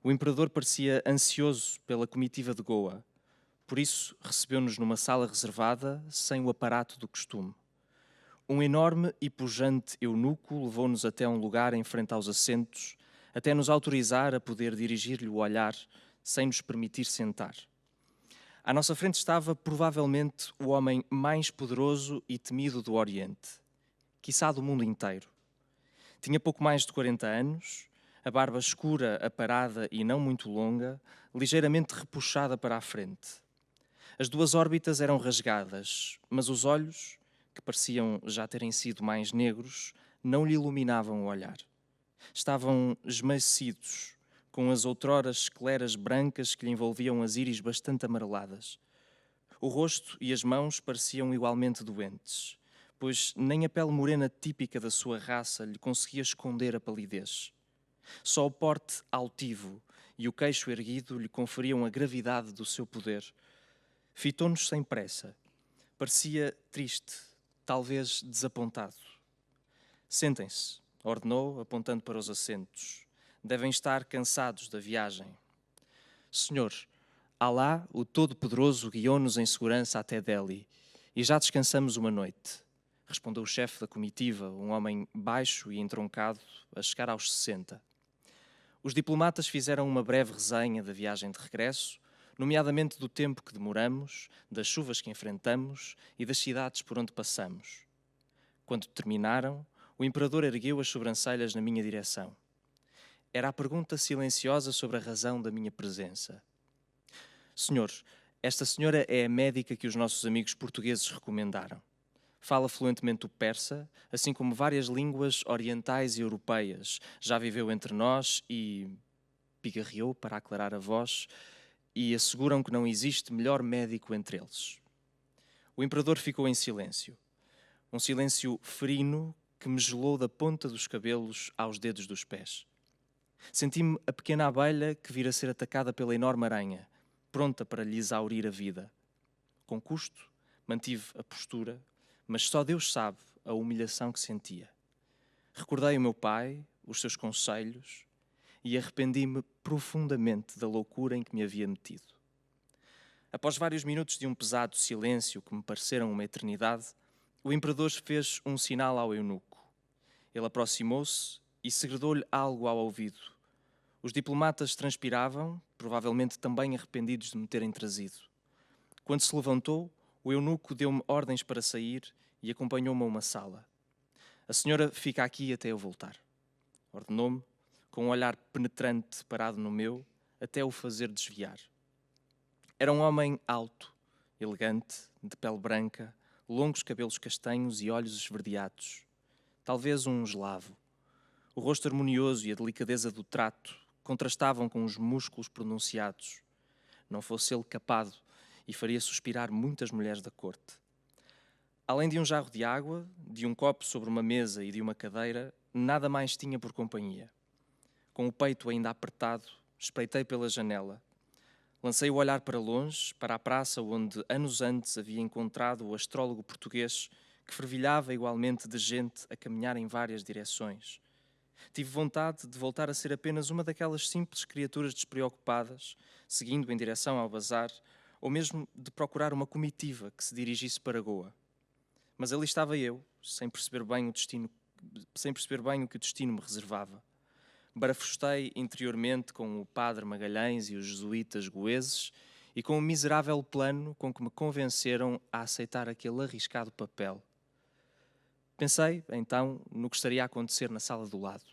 O imperador parecia ansioso pela comitiva de Goa. Por isso, recebeu-nos numa sala reservada, sem o aparato do costume. Um enorme e pujante eunuco levou-nos até um lugar em frente aos assentos, até nos autorizar a poder dirigir-lhe o olhar, sem nos permitir sentar. À nossa frente estava, provavelmente, o homem mais poderoso e temido do Oriente, quiçá do mundo inteiro. Tinha pouco mais de 40 anos, a barba escura, aparada e não muito longa, ligeiramente repuxada para a frente. As 2 órbitas eram rasgadas, mas os olhos, que pareciam já terem sido mais negros, não lhe iluminavam o olhar. Estavam esmaecidos, com as outroras escleras brancas que lhe envolviam as íris bastante amareladas. O rosto e as mãos pareciam igualmente doentes, pois nem a pele morena típica da sua raça lhe conseguia esconder a palidez. Só o porte altivo e o queixo erguido lhe conferiam a gravidade do seu poder. Fitou-nos sem pressa. Parecia triste, talvez desapontado. Sentem-se, ordenou, apontando para os assentos. Devem estar cansados da viagem. Senhor, Alá, o Todo-Poderoso, guiou-nos em segurança até Delhi e já descansamos uma noite, respondeu o chefe da comitiva, um homem baixo e entroncado, a chegar aos 60. Os diplomatas fizeram uma breve resenha da viagem de regresso, nomeadamente do tempo que demoramos, das chuvas que enfrentamos e das cidades por onde passamos. Quando terminaram, o imperador ergueu as sobrancelhas na minha direção. Era a pergunta silenciosa sobre a razão da minha presença. Senhor, esta senhora é a médica que os nossos amigos portugueses recomendaram. Fala fluentemente o persa, assim como várias línguas orientais e europeias. Já viveu entre nós e... pigarreou para aclarar a voz e asseguram que não existe melhor médico entre eles. O imperador ficou em silêncio. Um silêncio ferino que me gelou da ponta dos cabelos aos dedos dos pés. Senti-me a pequena abelha que vira ser atacada pela enorme aranha, pronta para lhe exaurir a vida. Com custo, mantive a postura, mas só Deus sabe a humilhação que sentia. Recordei o meu pai, os seus conselhos, e arrependi-me profundamente da loucura em que me havia metido. Após vários minutos de um pesado silêncio que me pareceram uma eternidade, o imperador fez um sinal ao eunuco. Ele aproximou-se e segredou-lhe algo ao ouvido. Os diplomatas transpiravam, provavelmente também arrependidos de me terem trazido. Quando se levantou, o eunuco deu-me ordens para sair e acompanhou-me a uma sala. A senhora fica aqui até eu voltar. Ordenou-me, com um olhar penetrante parado no meu, até o fazer desviar. Era um homem alto, elegante, de pele branca, longos cabelos castanhos e olhos esverdeados. Talvez um eslavo. O rosto harmonioso e a delicadeza do trato contrastavam com os músculos pronunciados. Não fosse ele capado e faria suspirar muitas mulheres da corte. Além de um jarro de água, de um copo sobre uma mesa e de uma cadeira, nada mais tinha por companhia. Com o peito ainda apertado, espreitei pela janela. Lancei o olhar para longe, para a praça onde anos antes havia encontrado o astrólogo português que fervilhava igualmente de gente a caminhar em várias direções. Tive vontade de voltar a ser apenas uma daquelas simples criaturas despreocupadas, seguindo em direção ao bazar, ou mesmo de procurar uma comitiva que se dirigisse para Goa. Mas ali estava eu, sem perceber bem o que o destino me reservava. Barafustei interiormente com o padre Magalhães e os jesuítas goeses e com o miserável plano com que me convenceram a aceitar aquele arriscado papel. Pensei, então, no que estaria a acontecer na sala do lado.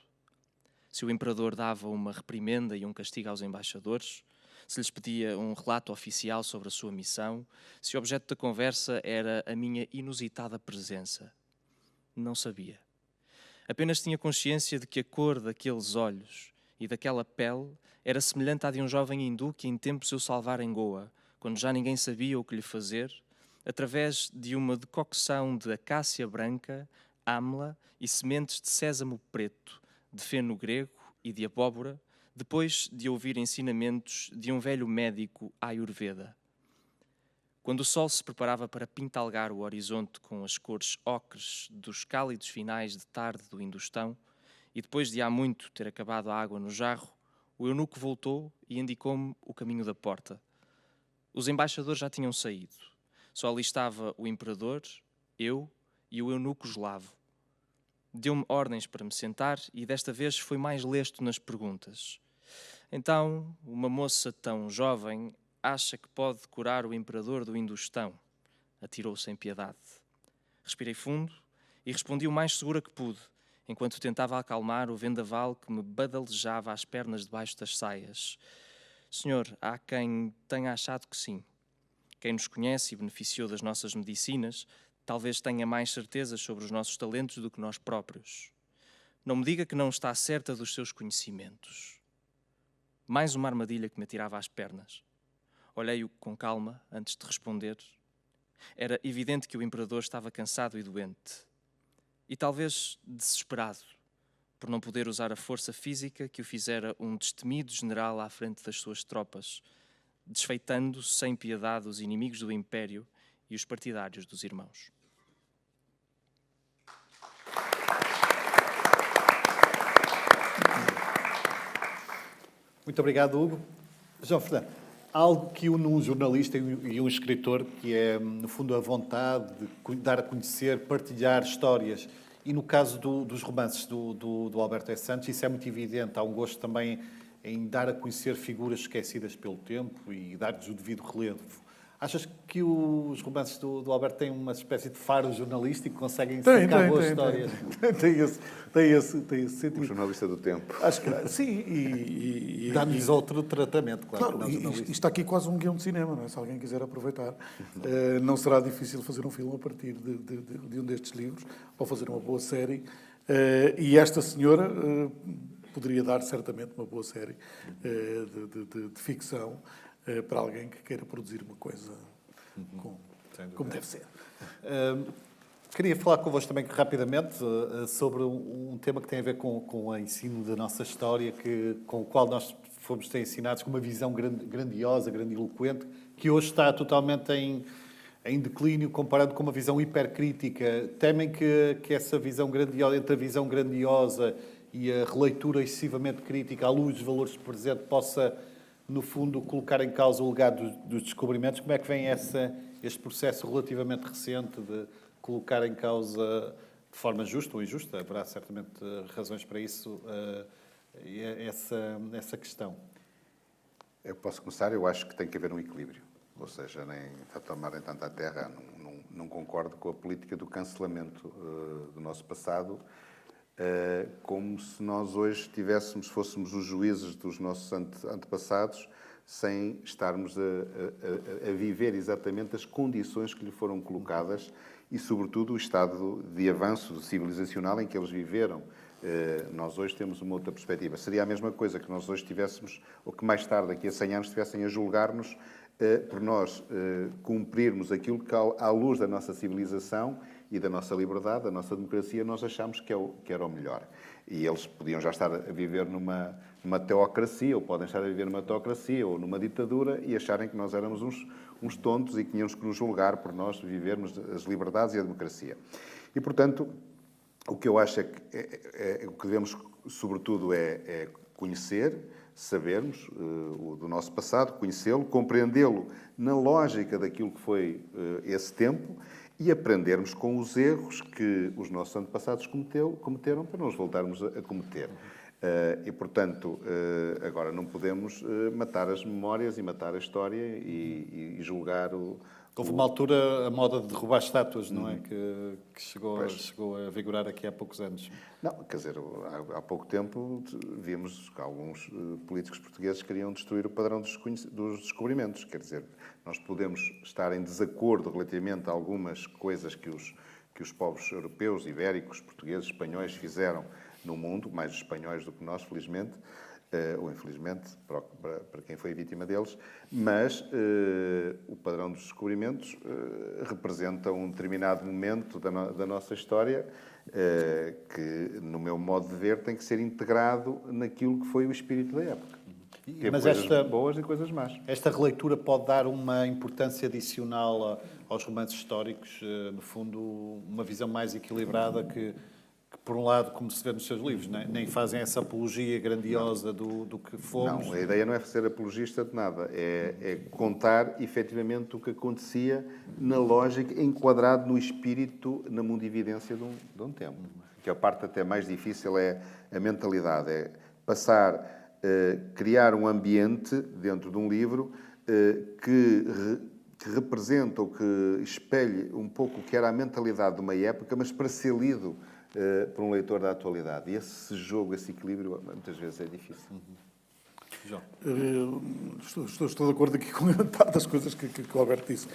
Se o imperador dava uma reprimenda e um castigo aos embaixadores, se lhes pedia um relato oficial sobre a sua missão, se o objeto da conversa era a minha inusitada presença. Não sabia. Apenas tinha consciência de que a cor daqueles olhos e daquela pele era semelhante à de um jovem hindu que em tempos eu salvara em Goa, quando já ninguém sabia o que lhe fazer, através de uma decocção de acácia branca, âmela e sementes de sésamo preto, de feno grego e de abóbora, depois de ouvir ensinamentos de um velho médico Ayurveda. Quando o sol se preparava para pintalgar o horizonte com as cores ocres dos cálidos finais de tarde do Indostão, e depois de há muito ter acabado a água no jarro, o eunuco voltou e indicou-me o caminho da porta. Os embaixadores já tinham saído. Só ali estava o imperador, eu e o eunuco eslavo. Deu-me ordens para me sentar e desta vez foi mais lesto nas perguntas. Então, uma moça tão jovem acha que pode curar o imperador do Indostão? Atirou sem piedade. Respirei fundo e respondi o mais segura que pude, enquanto tentava acalmar o vendaval que me badalejava às pernas debaixo das saias. Senhor, há quem tenha achado que sim. Quem nos conhece e beneficiou das nossas medicinas talvez tenha mais certezas sobre os nossos talentos do que nós próprios. Não me diga que não está certa dos seus conhecimentos. Mais uma armadilha que me atirava às pernas. Olhei-o com calma antes de responder. Era evidente que o imperador estava cansado e doente. E talvez desesperado por não poder usar a força física que o fizera um destemido general à frente das suas tropas, desfeitando sem piedade os inimigos do império e os partidários dos irmãos. Muito obrigado, Hugo. João Fernando, algo que une um jornalista e um escritor, que é, no fundo, a vontade de dar a conhecer, partilhar histórias. E no caso dos romances do Alberto S. Santos, isso é muito evidente. Há um gosto também em dar a conhecer figuras esquecidas pelo tempo e dar-lhes o devido relevo. Achas que os romances do Alberto têm uma espécie de faro jornalístico, conseguem sacar boas histórias? Tem esse sentido. O jornalista do tempo. Acho que sim. Dá-lhes outro tratamento, claro. Claro, isto está aqui quase um guião de cinema, não é? Se alguém quiser aproveitar. Não será difícil fazer um filme a partir de um destes livros, ou fazer uma boa série. E esta senhora poderia dar certamente uma boa série de ficção para alguém que queira produzir uma coisa como deve ser. Queria falar convosco também rapidamente sobre um tema que tem a ver com o ensino da nossa história, com o qual nós fomos ensinados com uma visão grandiosa, grandiloquente, que hoje está totalmente em declínio comparado com uma visão hipercrítica. Temem que essa visão grandiosa, entre a visão grandiosa e a releitura excessivamente crítica à luz dos valores do presente, possa, no fundo, colocar em causa o legado dos descobrimentos. Como é que vem este processo relativamente recente de colocar em causa, de forma justa ou injusta, haverá certamente razões para isso, essa questão? Eu posso começar, eu acho que tem que haver um equilíbrio. Ou seja, nem tanto mar nem tanta terra. Não concordo com a política do cancelamento do nosso passado, como se nós hoje fôssemos os juízes dos nossos antepassados, sem estarmos a viver exatamente as condições que lhe foram colocadas e, sobretudo, o estado de avanço civilizacional em que eles viveram. Nós hoje temos uma outra perspectiva. Seria a mesma coisa que nós hoje tivéssemos, ou que mais tarde, daqui a 100 anos, estivessem a julgar-nos por nós cumprirmos aquilo que, à luz da nossa civilização e da nossa liberdade, da nossa democracia, nós achamos que era o melhor. E eles podiam já estar a viver numa teocracia, ou podem estar a viver numa teocracia ou numa ditadura, e acharem que nós éramos uns tontos e que tínhamos que nos julgar por nós vivermos as liberdades e a democracia. E, portanto, o que eu acho é que o que devemos, sobretudo, é conhecer, sabermos do nosso passado, conhecê-lo, compreendê-lo na lógica daquilo que foi esse tempo e aprendermos com os erros que os nossos antepassados cometeram para não os voltarmos a cometer. E, portanto, agora não podemos matar as memórias e matar a história e julgar Houve uma altura, a moda de derrubar estátuas, não é? Que chegou a vigorar aqui há poucos anos. Não, quer dizer, há pouco tempo vimos que alguns políticos portugueses queriam destruir o padrão dos descobrimentos. Quer dizer, nós podemos estar em desacordo relativamente a algumas coisas que os povos europeus, ibéricos, portugueses, espanhóis fizeram no mundo, mais os espanhóis do que nós, felizmente, ou infelizmente, para quem foi vítima deles, mas o padrão dos descobrimentos representa um determinado momento da nossa história que, no meu modo de ver, tem que ser integrado naquilo que foi o espírito da época. Mas coisas boas e coisas más. Esta releitura pode dar uma importância adicional aos romances históricos, no fundo, uma visão mais equilibrada que por um lado, como se vê nos seus livros, nem fazem essa apologia grandiosa do que fomos. Não, a ideia não é ser apologista de nada, é contar efetivamente o que acontecia na lógica, enquadrado no espírito, na mundividência de um tempo. Que a parte até mais difícil é a mentalidade, é passar, criar um ambiente dentro de um livro que representa ou que espelhe um pouco o que era a mentalidade de uma época, mas para ser lido por um leitor da atualidade. E esse jogo, esse equilíbrio, muitas vezes é difícil. João. Estou de acordo aqui com parte das coisas que o Alberto disse.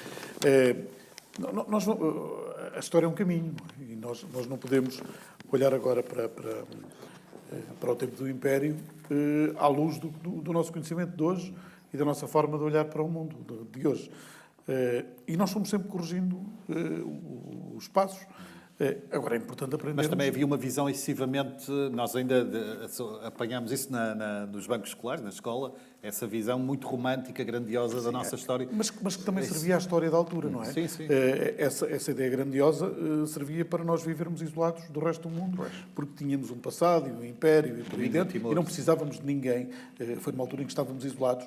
A história é um caminho e nós não podemos olhar agora para o tempo do Império à luz do nosso conhecimento de hoje e da nossa forma de olhar para o mundo de hoje. E nós fomos sempre corrigindo os passos. Agora é importante aprender. Mas também havia uma visão excessivamente. Nós ainda apanhámos isso nos bancos escolares, na escola, essa visão muito romântica, grandiosa da nossa história. Mas que também servia à história da altura, não é? Sim, sim. Essa ideia grandiosa servia para nós vivermos isolados do resto do mundo, porque tínhamos um passado e um império e por aí dentro, e não precisávamos de ninguém. Foi numa altura em que estávamos isolados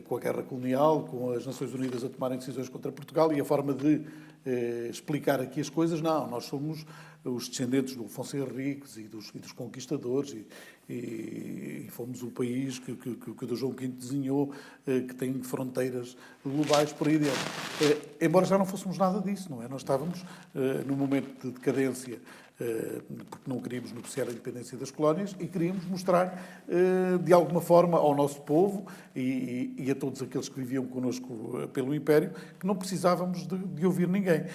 com a guerra colonial, com as Nações Unidas a tomarem decisões contra Portugal e a forma de explicar aqui as coisas, não, nós somos os descendentes do Afonso Henriques e dos conquistadores e fomos o país que o Dom João V desenhou, que tem fronteiras globais por aí dentro. Embora já não fôssemos nada disso, não é? Nós estávamos num momento de decadência, porque não queríamos negociar a independência das colónias e queríamos mostrar, de alguma forma, ao nosso povo e a todos aqueles que viviam connosco pelo Império, que não precisávamos de ouvir ninguém.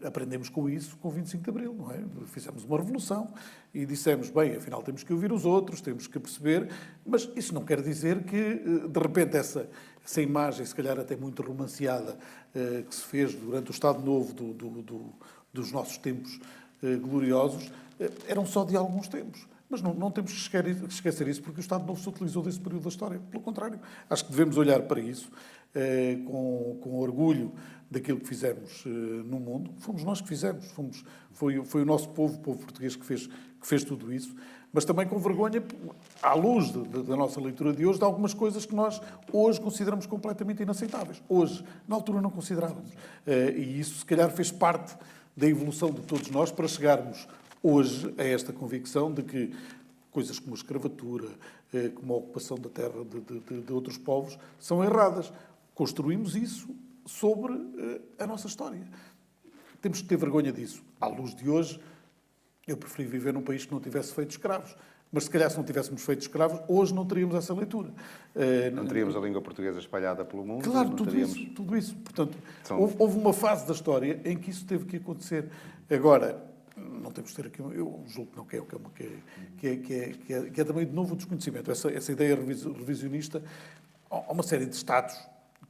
Aprendemos com isso com o 25 de Abril, não é? Fizemos uma revolução e dissemos, bem, afinal temos que ouvir os outros, temos que perceber, mas isso não quer dizer que, de repente, essa imagem, se calhar até muito romanceada, que se fez durante o Estado Novo dos nossos tempos gloriosos, eram só de alguns tempos. Mas não temos que esquecer isso, porque o Estado Novo se utilizou desse período da história. Pelo contrário, acho que devemos olhar para isso com orgulho daquilo que fizemos no mundo. Fomos nós que fizemos, foi o nosso povo, o povo português, que fez tudo isso, mas também com vergonha, à luz da nossa leitura de hoje, de algumas coisas que nós hoje consideramos completamente inaceitáveis. Hoje, na altura, não considerávamos. E isso, se calhar, fez parte da evolução de todos nós para chegarmos hoje a esta convicção de que coisas como a escravatura, como a ocupação da terra de outros povos, são erradas. Construímos isso sobre a nossa história. Temos que ter vergonha disso. À luz de hoje, eu preferi viver num país que não tivesse feito escravos. Mas se calhar se não tivéssemos feito escravos, hoje não teríamos essa leitura. Não teríamos a língua portuguesa espalhada pelo mundo? Claro, não tudo teríamos... isso, tudo isso. Portanto, houve uma fase da história em que isso teve que acontecer. Agora, não temos que ter aqui, eu julgo que não, que é também de novo o desconhecimento. Essa ideia revisionista, há uma série de Estados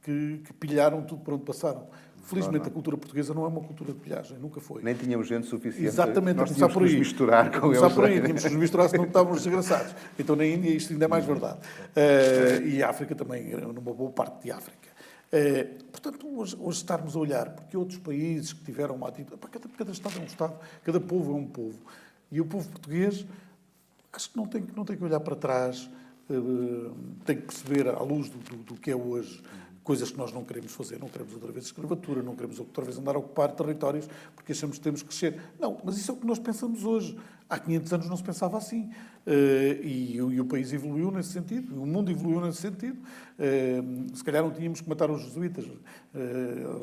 que pilharam tudo por onde passaram. Felizmente, a cultura portuguesa não é uma cultura de pilhagem, nunca foi. Nem tínhamos gente suficiente. Exatamente, nós a começar por aí. Misturar com eles. Começar por aí, tínhamos que nos misturar, senão estávamos desgraçados. Então, na Índia, isto ainda é mais verdade. E a África também, numa boa parte de África. Portanto, hoje estarmos a olhar, porque outros países que tiveram uma atitude... Cada Estado é um Estado, cada povo é um povo. E o povo português, acho que não tem que olhar para trás, tem que perceber, à luz do que é hoje, coisas que nós não queremos fazer. Não queremos outra vez escravatura, não queremos outra vez andar a ocupar territórios porque achamos que temos que crescer. Não, mas isso é o que nós pensamos hoje. Há 500 anos não se pensava assim. E o país evoluiu nesse sentido, o mundo evoluiu nesse sentido. Se calhar não tínhamos que matar os jesuítas.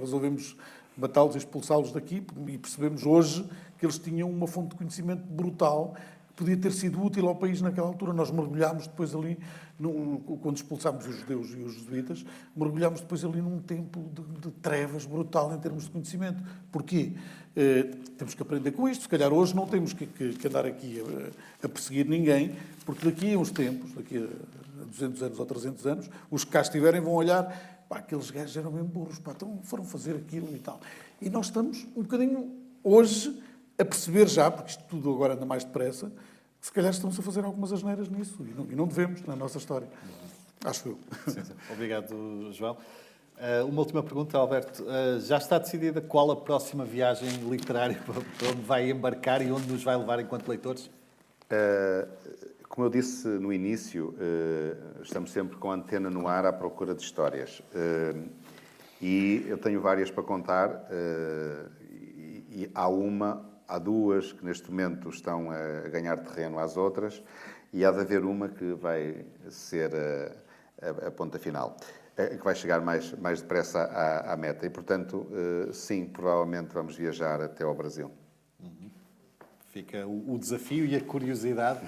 Resolvemos matá-los e expulsá-los daqui e percebemos hoje que eles tinham uma fonte de conhecimento brutal que podia ter sido útil ao país naquela altura. Nós mergulhámos depois ali, quando expulsámos os judeus e os jesuítas, mergulhámos depois ali num tempo de trevas brutal em termos de conhecimento. Porquê? Temos que aprender com isto. Se calhar hoje não temos que andar aqui a perseguir ninguém, porque daqui a uns tempos, daqui a 200 anos ou 300 anos, os que cá estiverem vão olhar, pá, aqueles gajos eram mesmo burros, pá, então foram fazer aquilo e tal. E nós estamos um bocadinho hoje a perceber já, porque isto tudo agora anda mais depressa, que se calhar estamos a fazer algumas asneiras nisso e não devemos na nossa história. Acho eu. Sim. Obrigado, João. Uma última pergunta, Alberto. Já está decidida qual a próxima viagem literária para onde vai embarcar e onde nos vai levar enquanto leitores? Como eu disse no início, estamos sempre com a antena no ar à procura de histórias. E eu tenho várias para contar e há duas que neste momento estão a ganhar terreno às outras e há de haver uma que vai ser a ponta final, que vai chegar mais depressa à meta. E, portanto, sim, provavelmente vamos viajar até ao Brasil. Fica o desafio e a curiosidade.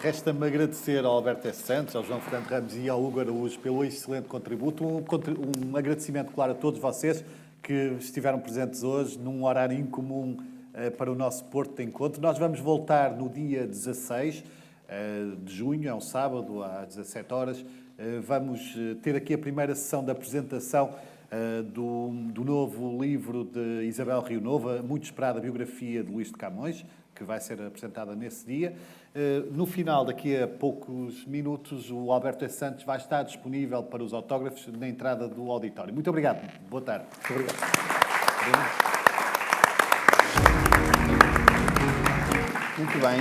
Resta-me agradecer ao Alberto S. Santos, ao João Fernando Ramos e ao Hugo Araújo pelo excelente contributo. Um agradecimento, claro, a todos vocês que estiveram presentes hoje num horário incomum para o nosso Porto de Encontro. Nós vamos voltar no dia 16 de junho, é um sábado, às 17 horas. Vamos ter aqui a primeira sessão da apresentação do novo livro de Isabel Rio Nova, muito esperada biografia de Luís de Camões, que vai ser apresentada nesse dia. No final, daqui a poucos minutos, o Alberto S. Santos vai estar disponível para os autógrafos na entrada do auditório. Muito obrigado. Boa tarde. Muito obrigado. Muito bem.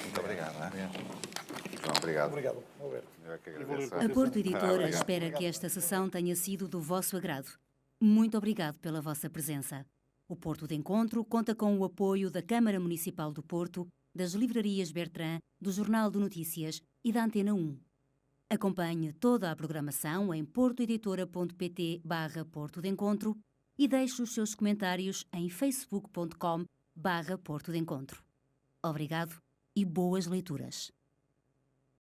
Muito obrigado. João, obrigado. Obrigado, Alberto. Eu é que agradeço. A Porto Editora Obrigado. espera que esta sessão tenha sido do vosso agrado. Muito obrigado pela vossa presença. O Porto de Encontro conta com o apoio da Câmara Municipal do Porto, das Livrarias Bertrand, do Jornal de Notícias e da Antena 1. Acompanhe toda a programação em portoeditora.pt/Porto de Encontro e deixe os seus comentários em facebook.com/Porto de Encontro. Obrigado e boas leituras.